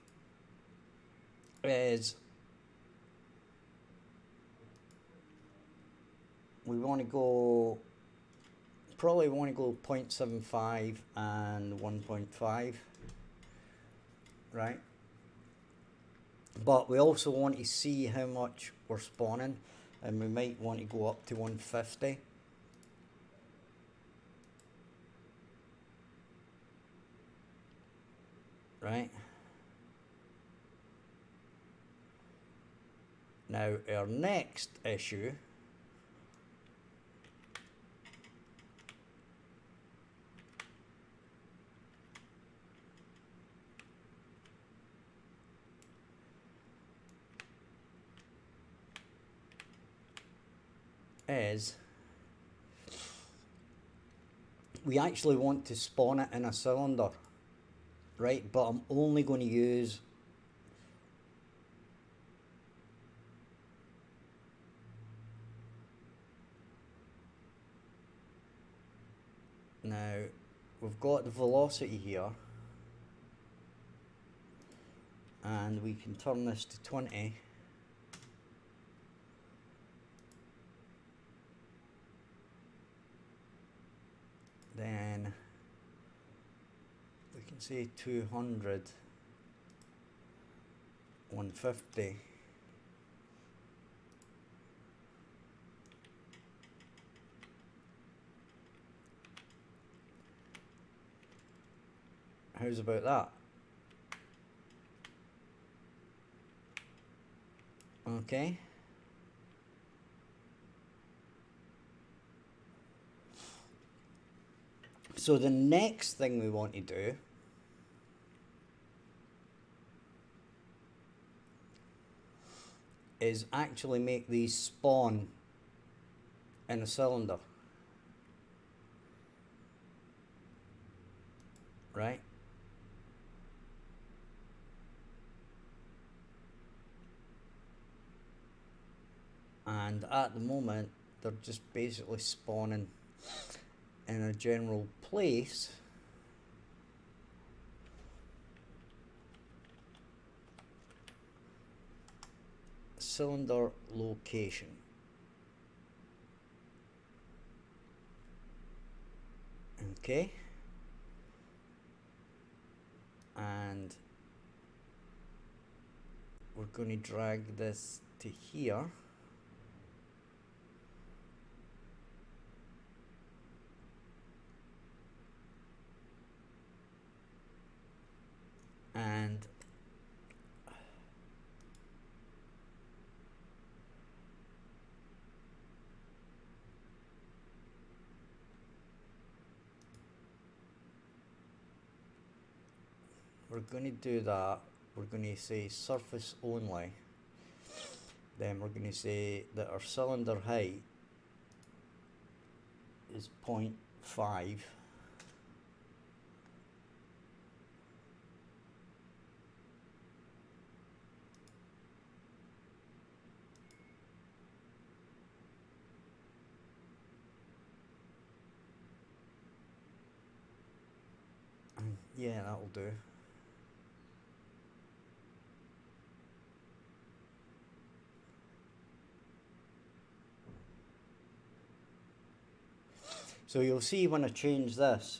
is we want to go, probably want to go 0.75 and 1.5, right? But we also want to see how much we're spawning, and we might want to go up to 150. Right? Now our next issue is we actually want to spawn it in a cylinder, right? But I'm only going to use now we've got the velocity here, and we can turn this to 20. Then we can say 200, 150. How's about that? Okay. So the next thing we want to do is actually make these spawn in a cylinder, right? And at the moment they're just basically spawning in a general place. Cylinder location. Okay. And we're going to drag this to here. And we're going to do that. We're going to say surface only. Then we're going to say that our cylinder height is 0.5. Yeah, that'll do. So you'll see when I change this,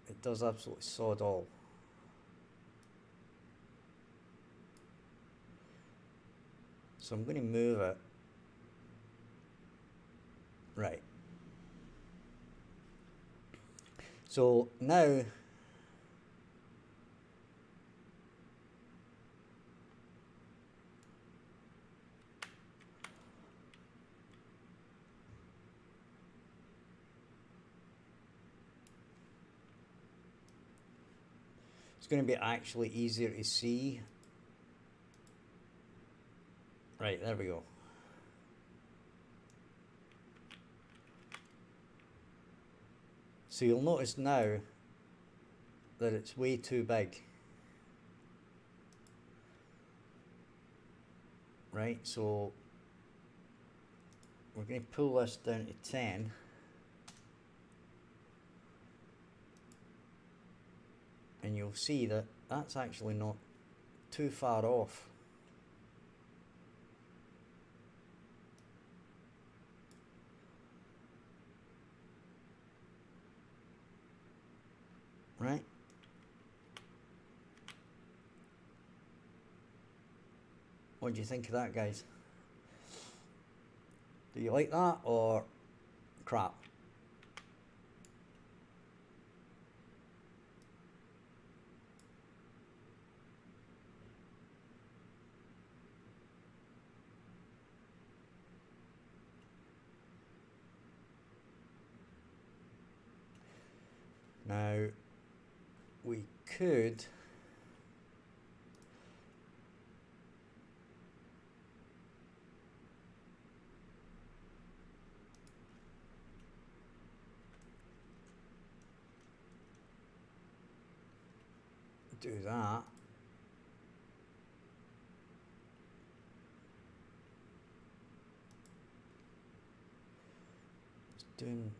it does absolutely sod all. So I'm going to move it. Right. So now it's going to be actually easier to see. Right, there we go. So you'll notice now that it's way too big. Right, so we're going to pull this down to 10. And you'll see that that's actually not too far off. Right? What do you think of that, guys? Do you like that or crap? Now, we could do that. It's doing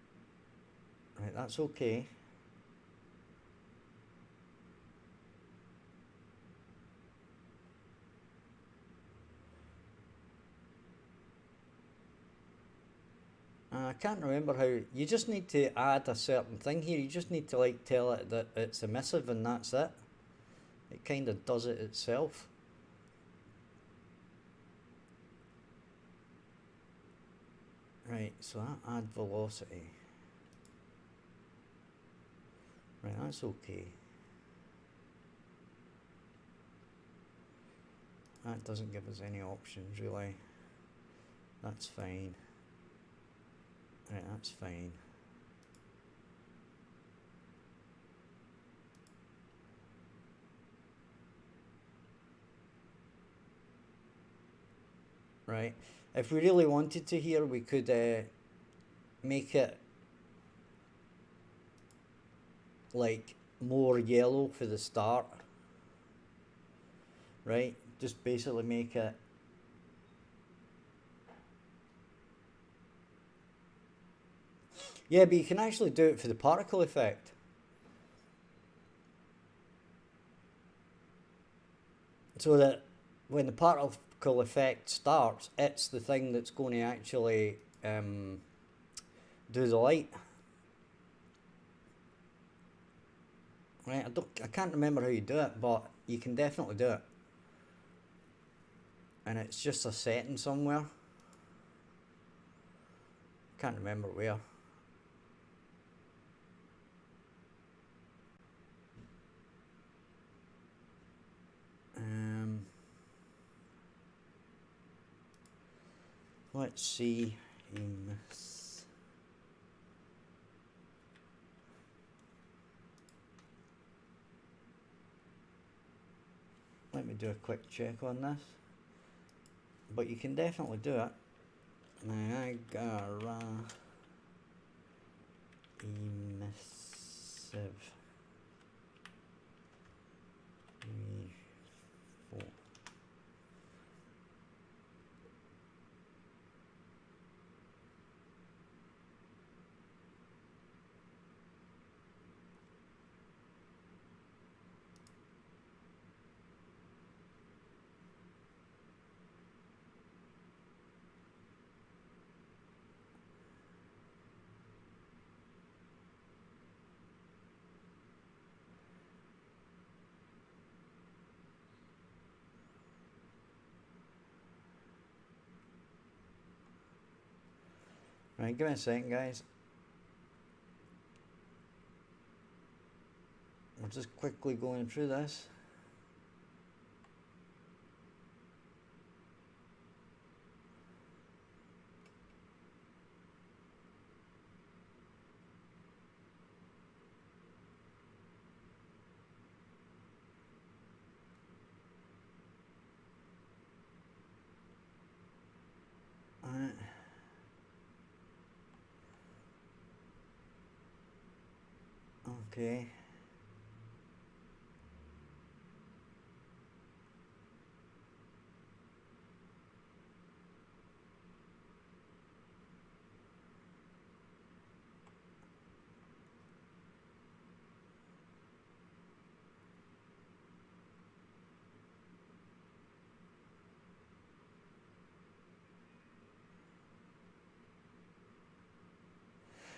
right, that's okay. I can't remember how. You just need to add a certain thing here. You just need to like tell it that it's emissive and that's it. It kind of does it itself. Right, so that add velocity. Right, that's okay. That doesn't give us any options really. That's fine. Right, that's fine. Right, if we really wanted to here, we could make it like more yellow for the start. Right, just basically make it yeah, but you can actually do it for the particle effect. So that when the particle effect starts, it's the thing that's going to actually do the light. Right, I can't remember how you do it, but you can definitely do it. And it's just a setting somewhere. Can't remember where. Let's see. Let me do a quick check on this. But you can definitely do it. Niagara emissive UE4. Right, give me a second, guys. We're just quickly going through this. Okay.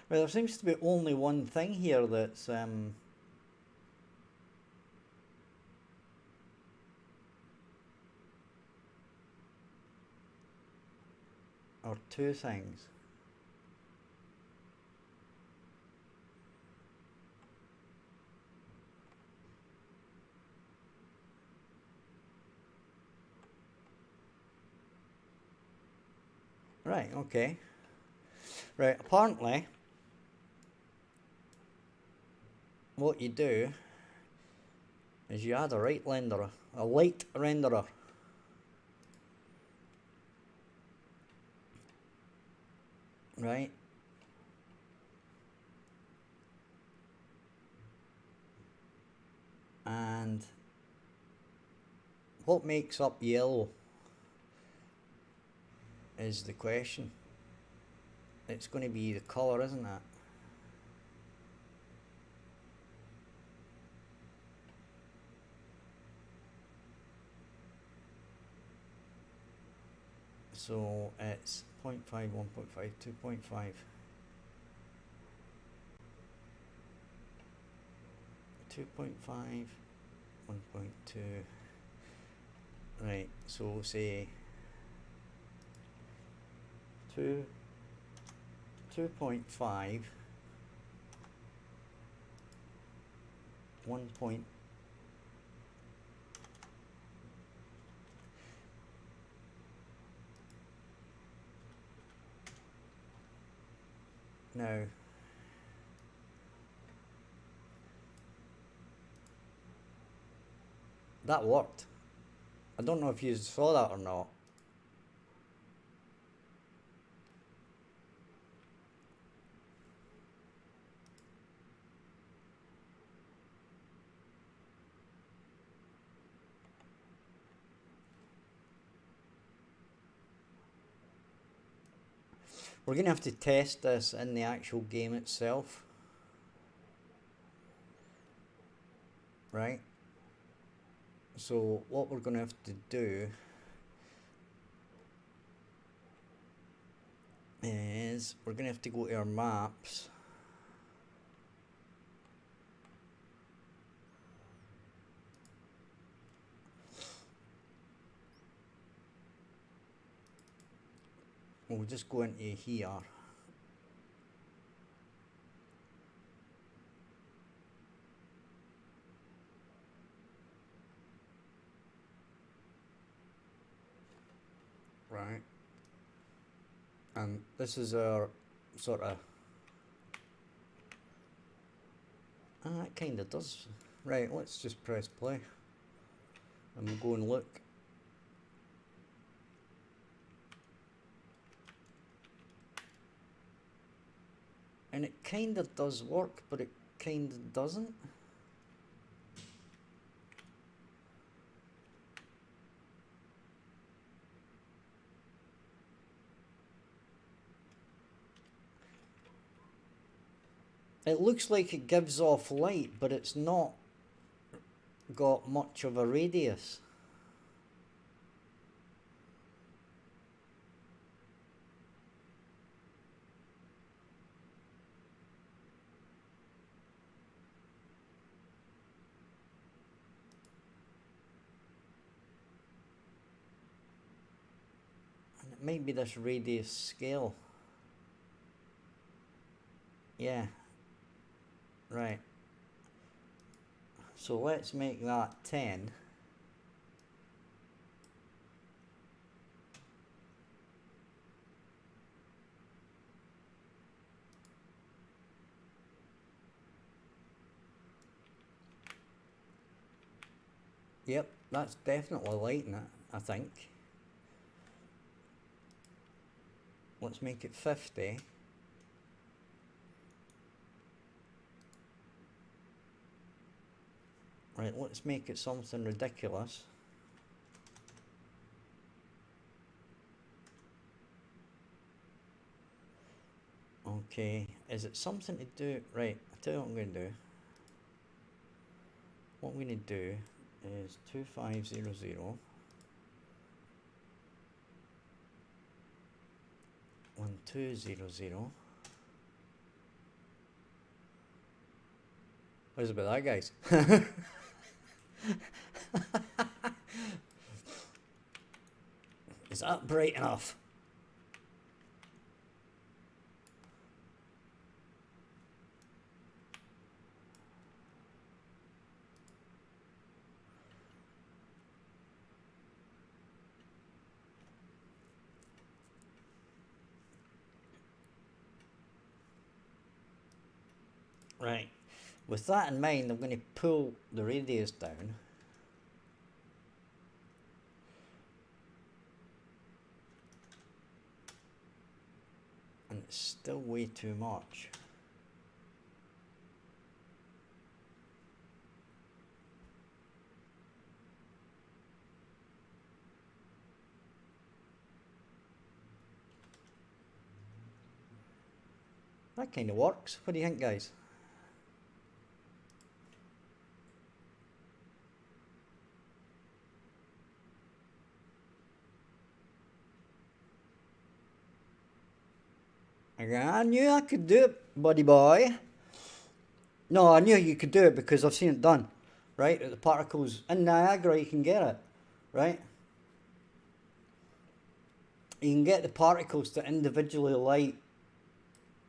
Well, there seems to be only one thing here that's or two things. Right, okay. Right, apparently what you do is you add a light renderer. Right? And what makes up yellow is the question. It's going to be the colour, isn't it? So it's 0.5, 1.5, 2.5. 2.5, 1.2. Right, so say 2.5, 1. Now that worked. I don't know if you saw that or not. We're going to have to test this in the actual game itself. Right? So what we're going to have to do is we're going to have to go to our maps. We'll just go into here. Right. And this is our sort of... it kind of does. Right, let's just press play. And we'll go and look. And it kind of does work, but it kind of doesn't. It looks like it gives off light, but it's not got much of a radius. And it might be this radius scale. Yeah. Right. So let's make that 10. Yep, that's definitely lighting it, I think. Let's make it 50. Right, let's make it something ridiculous. Okay, is it something to do? Right, I'll tell you what I'm going to do. What I'm going to do is 2500 1200 What is about that, guys? Is that bright enough? Right. With that in mind, I'm going to pull the radius down. And it's still way too much. That kind of works. What do you think, guys? I knew I could do it, buddy boy. No, I knew you could do it because I've seen it done. Right? The particles in Niagara, you can get it. Right? You can get the particles to individually light,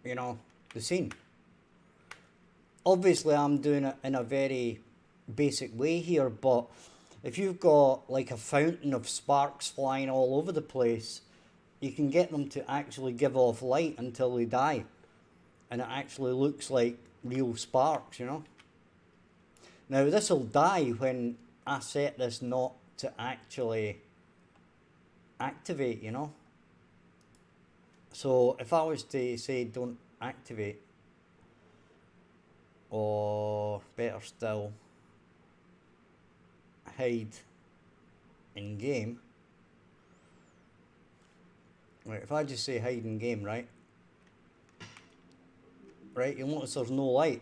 you know, the scene. Obviously, I'm doing it in a very basic way here, but if you've got like a fountain of sparks flying all over the place, you can get them to actually give off light until they die. And it actually looks like real sparks, you know. Now, this will die when I set this not to actually activate, you know. So if I was to say don't activate, or better still, hide in game. Right, if I just say hide in game, right? Right, you'll notice there's no light.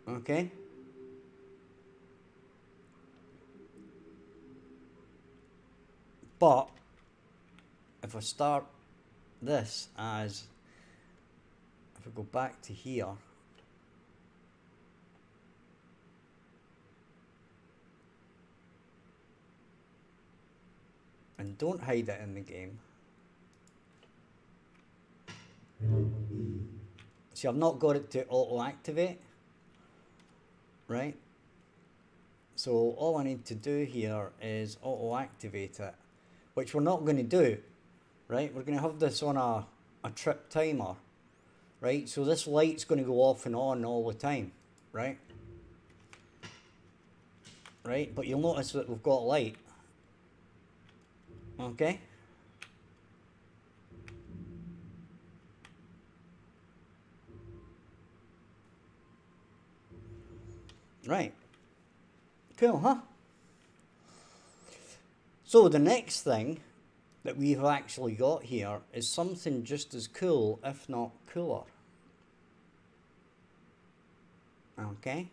Okay? But if I start this as, if I go back to here, and don't hide it in the game. See, I've not got it to auto activate, right? So all I need to do here is auto activate it, which we're not going to do, right? We're going to have this on a trip timer, right? So this light's going to go off and on all the time, right? Right, but you'll notice that we've got light. Okay? Right. Cool, huh? So the next thing that we've actually got here is something just as cool, if not cooler. Okay?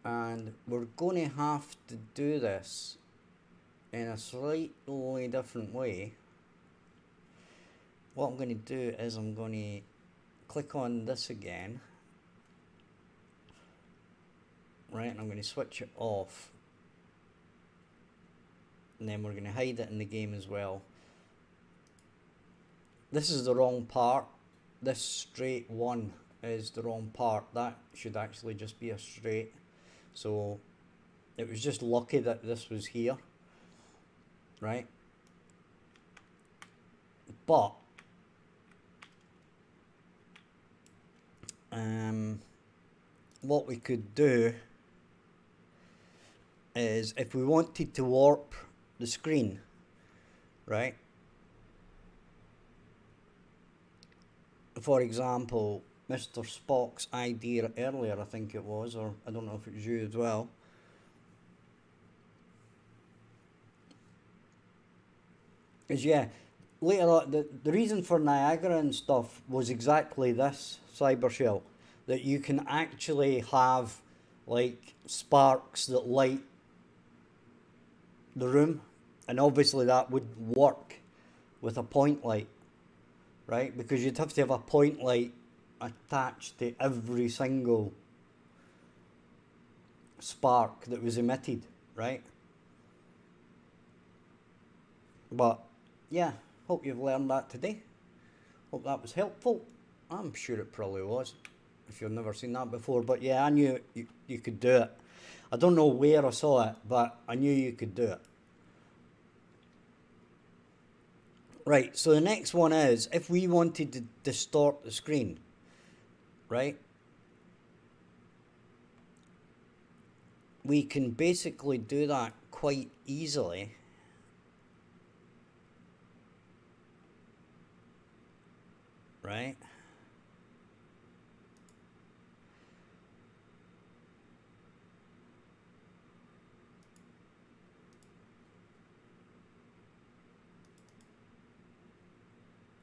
And we're going to have to do this in a slightly different way. What I'm going to do is I'm going to click on this again. Right, and I'm going to switch it off. And then we're going to hide it in the game as well. This is the wrong part. This straight one is the wrong part. That should actually just be a straight. So it was just lucky that this was here. Right? But what we could do is, if we wanted to warp the screen, right? For example, Mr. Spock's idea earlier, I think it was, or I don't know if it was you as well. Is later on, the reason for Niagara and stuff was exactly this, Cybershell, that you can actually have like sparks that light the room, and obviously that would work with a point light, right? Because you'd have to have a point light attached to every single spark that was emitted, right? But yeah, hope you've learned that today. Hope that was helpful. I'm sure it probably was, if you've never seen that before. But yeah, I knew you could do it. I don't know where I saw it, but I knew you could do it. Right, so the next one is, if we wanted to distort the screen, right? We can basically do that quite easily. Right?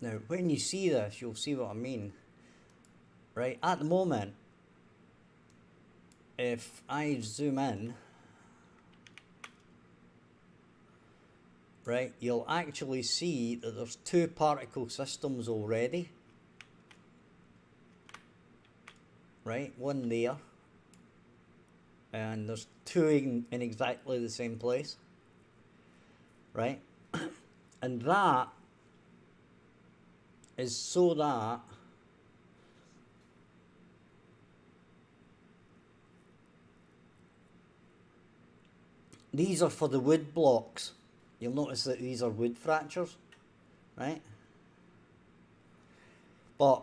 Now, when you see this, you'll see what I mean. Right? At the moment, if I zoom in, right, you'll actually see that there's two particle systems already. Right? One there. And there's two in exactly the same place. Right? And that is so that these are for the wood blocks. You'll notice that these are wood fractures, right? But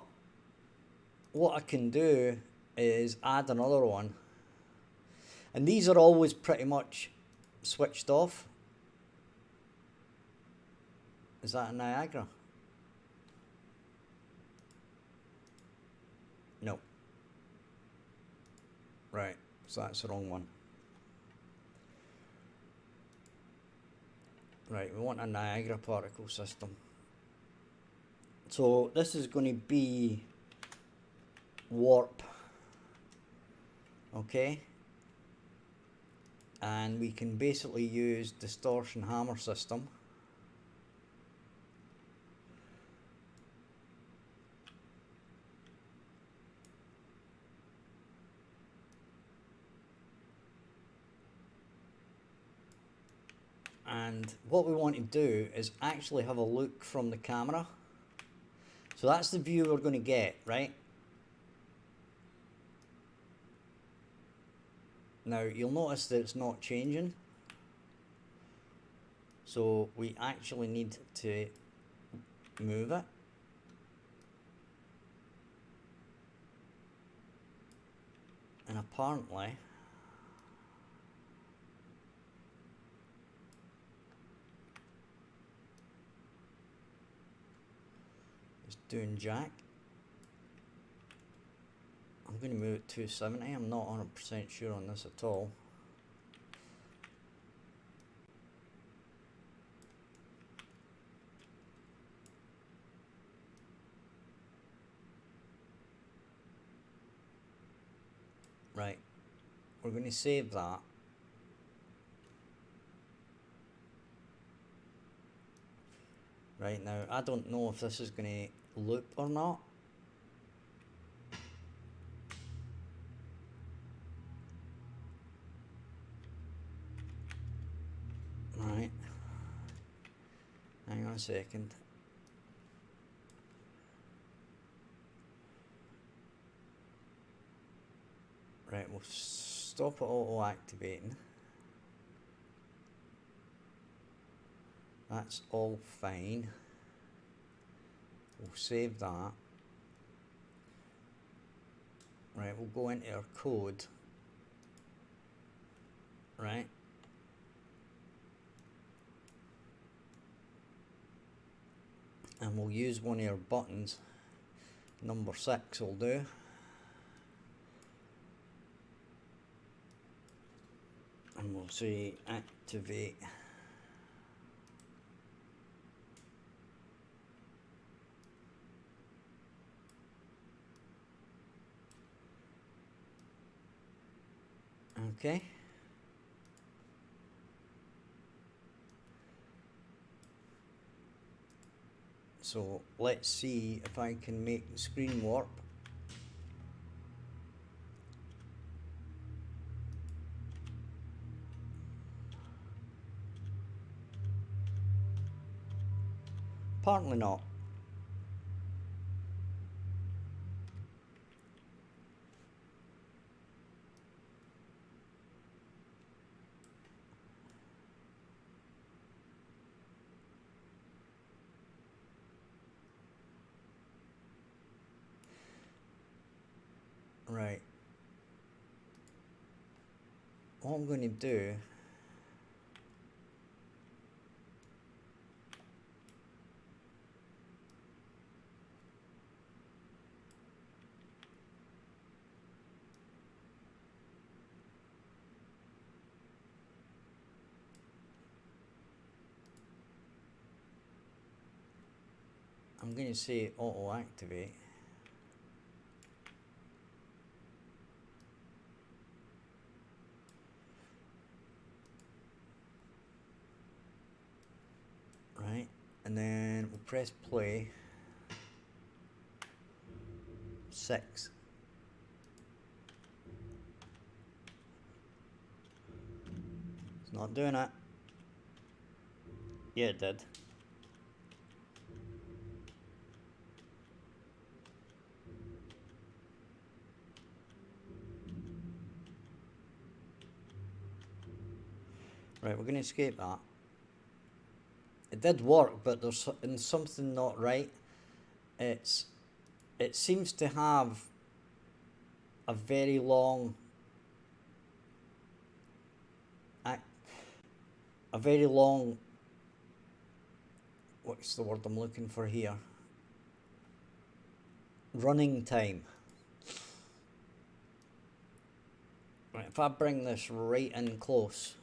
what I can do is add another one. And these are always pretty much switched off. Is that a Niagara? No. Right, so that's the wrong one. Right, we want a Niagara particle system. So this is going to be warp. Okay? And we can basically use distortion hammer system. And what we want to do is actually have a look from the camera. So that's the view we're going to get, right? Now you'll notice that it's not changing. So we actually need to move it. And apparently doing jack. I'm going to move it to 270. I'm not 100% sure on this at all. Right, we're going to save that. Right, now I don't know if this is going to loop or not. Right, hang on a second. Right, we'll stop it auto activating. That's all fine. We'll save that. Right, we'll go into our code. Right. And we'll use one of our buttons. Number 6 will do. And we'll say activate. Okay. So let's see if I can make the screen warp. Apparently not. Right. What I'm going to do... I'm going to say auto activate. Right, and then we'll press play. 6. It's not doing it. Yeah, it did. Right, we're going to escape that. It did work, but there's something not right. It seems to have a very long what's the word I'm looking for here? Running time. Right, if I bring this right in close,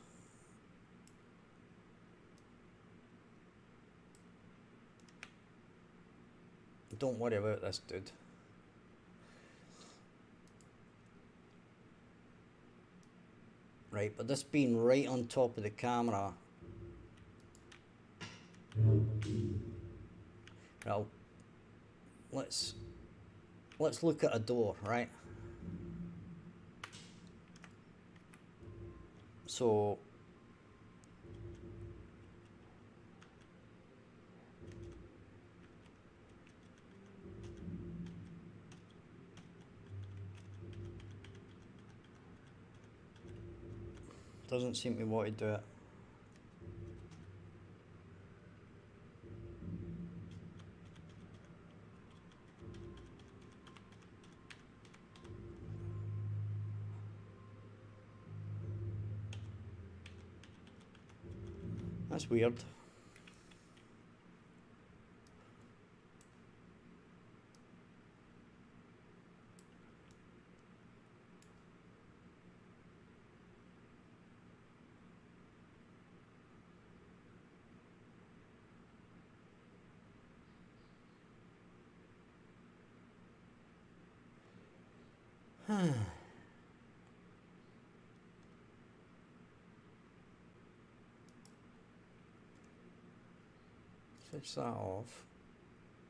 don't worry about this, dude. Right, but this being right on top of the camera. Well, let's look at a door, right? So doesn't seem to want to do it. That's weird. Switch that off.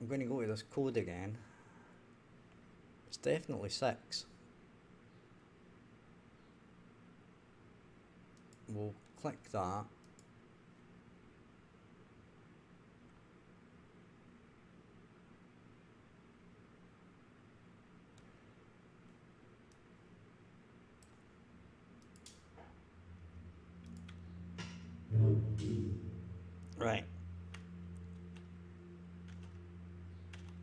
I'm going to go to this code again. It's definitely 6. We'll click that. Right.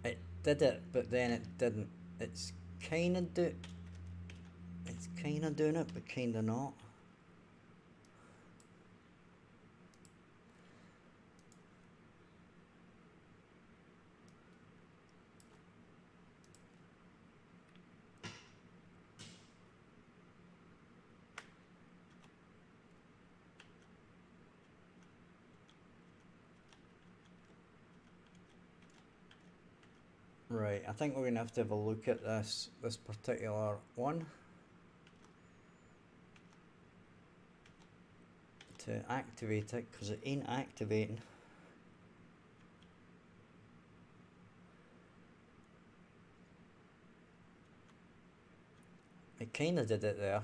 It did it, but then it didn't. It's kind of doing it, but kind of not. Right, I think we're going to have a look at this particular one to activate it, because it ain't activating. It kind of did it there.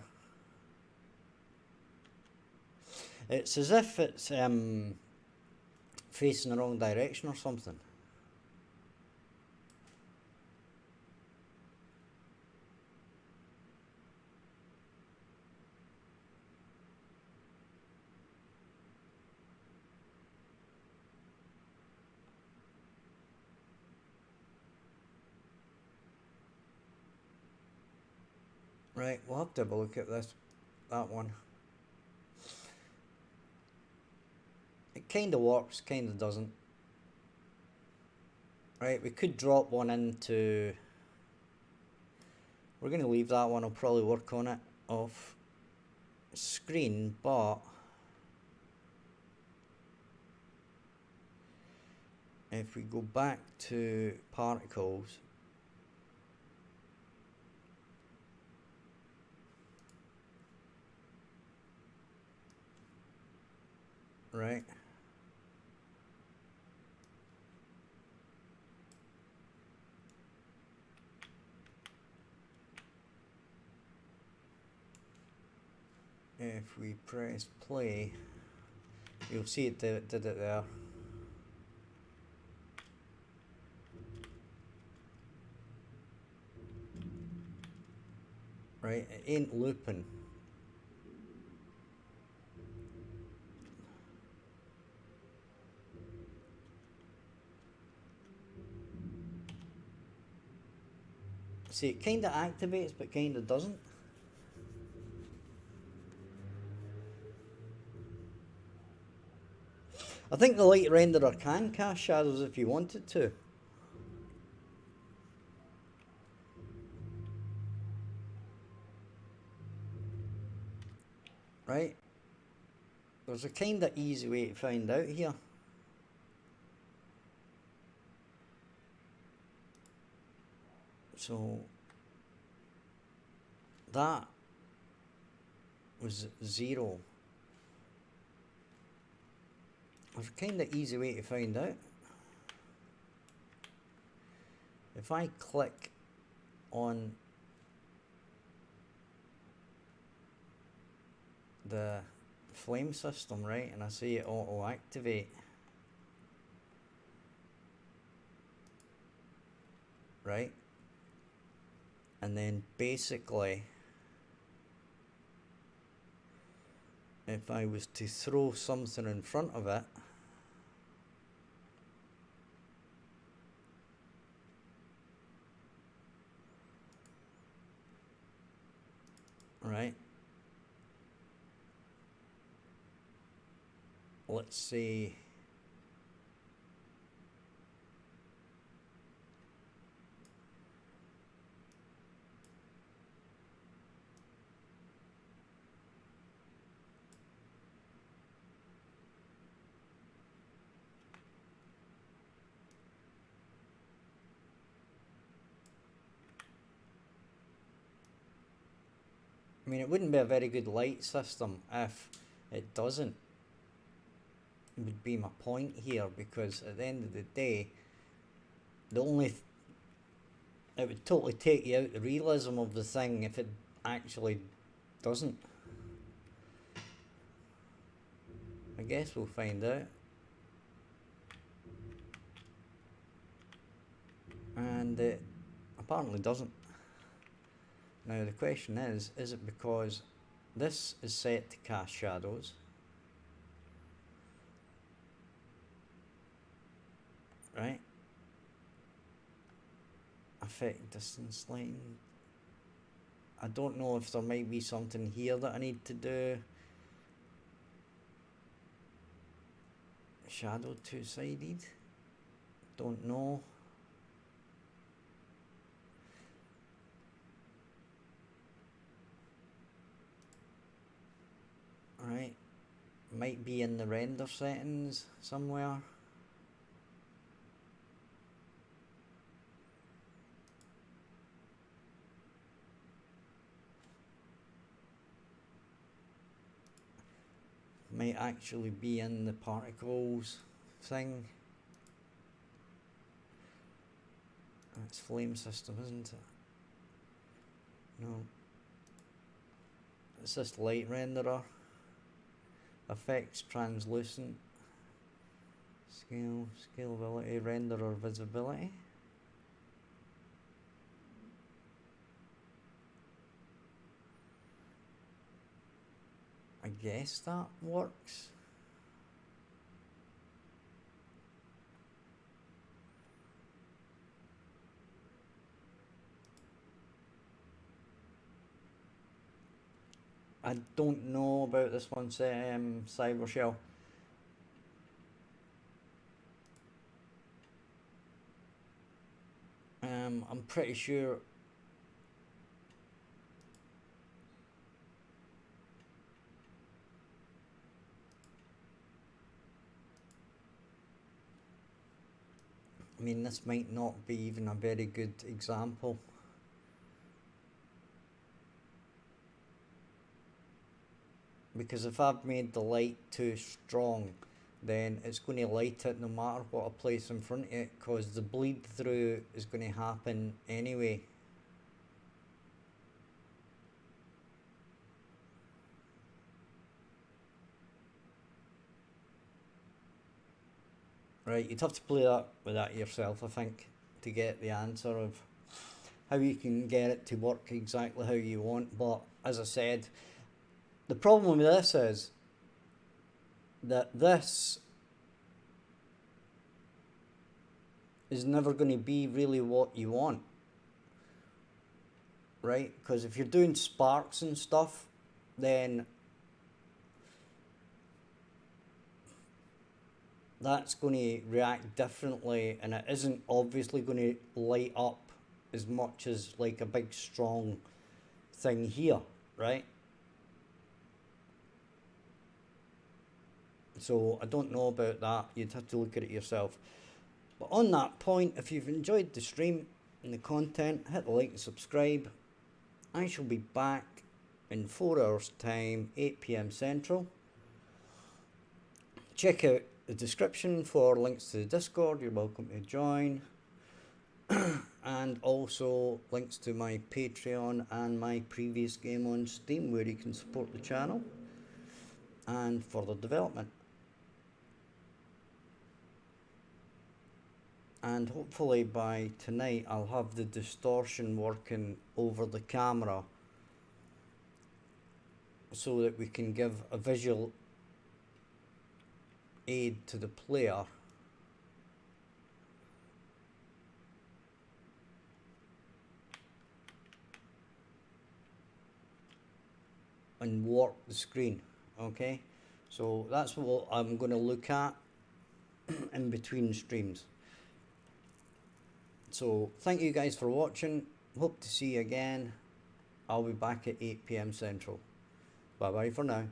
It's as if it's facing the wrong direction or something. Right, we'll have to have a look at that one. It kind of works, kind of doesn't. Right, we could drop one into... We're going to leave that one, I'll probably work on it off screen, but... If we go back to particles... Right. If we press play, you'll see it did it there. Right, it ain't looping. See, it kind of activates, but kind of doesn't. I think the light renderer can cast shadows if you wanted to. Right? There's a kind of easy way to find out here. So that was 0. There's a kind of easy way to find out. If I click on the flame system, right, and I say it auto activate, right, and then basically if I was to throw something in front of it, right, let's see, I mean, it wouldn't be a very good light system if it doesn't, would be my point here, because at the end of the day, the only it would totally take you out the realism of the thing if it actually doesn't. I guess we'll find out. And it apparently doesn't. Now the question is it because this is set to cast shadows, right? Affect distance line. I don't know if there might be something here that I need to do. Shadow two-sided. Don't know. Right. Might be in the render settings somewhere. Might actually be in the particles thing. That's flame system, isn't it? No. It's this light renderer. Effects translucent. Scale, scalability, renderer visibility. I guess that works. I don't know about this one, Cyber Shell. I'm pretty sure. I mean, this might not be even a very good example. Because if I've made the light too strong, then it's going to light it no matter what I place in front of it, because the bleed through is going to happen anyway. Right, you'd have to play that with that yourself, I think, to get the answer of how you can get it to work exactly how you want. But as I said, the problem with this is that this is never going to be really what you want, right? Because if you're doing sparks and stuff, then that's going to react differently, and it isn't obviously going to light up as much as like a big strong thing here, right? So I don't know about that. You'd have to look at it yourself. But on that point, if you've enjoyed the stream and the content, hit the like and subscribe. I shall be back in 4 hours time, 8 PM Central. Check out the description for links to the Discord. You're welcome to join. And also links to my Patreon and my previous game on Steam, where you can support the channel and further development. And hopefully by tonight I'll have the distortion working over the camera so that we can give a visual aid to the player and warp the screen. Okay, so that's what I'm going to look at in between streams. So thank you guys for watching. Hope to see you again. I'll be back at 8 PM Central. Bye bye for now.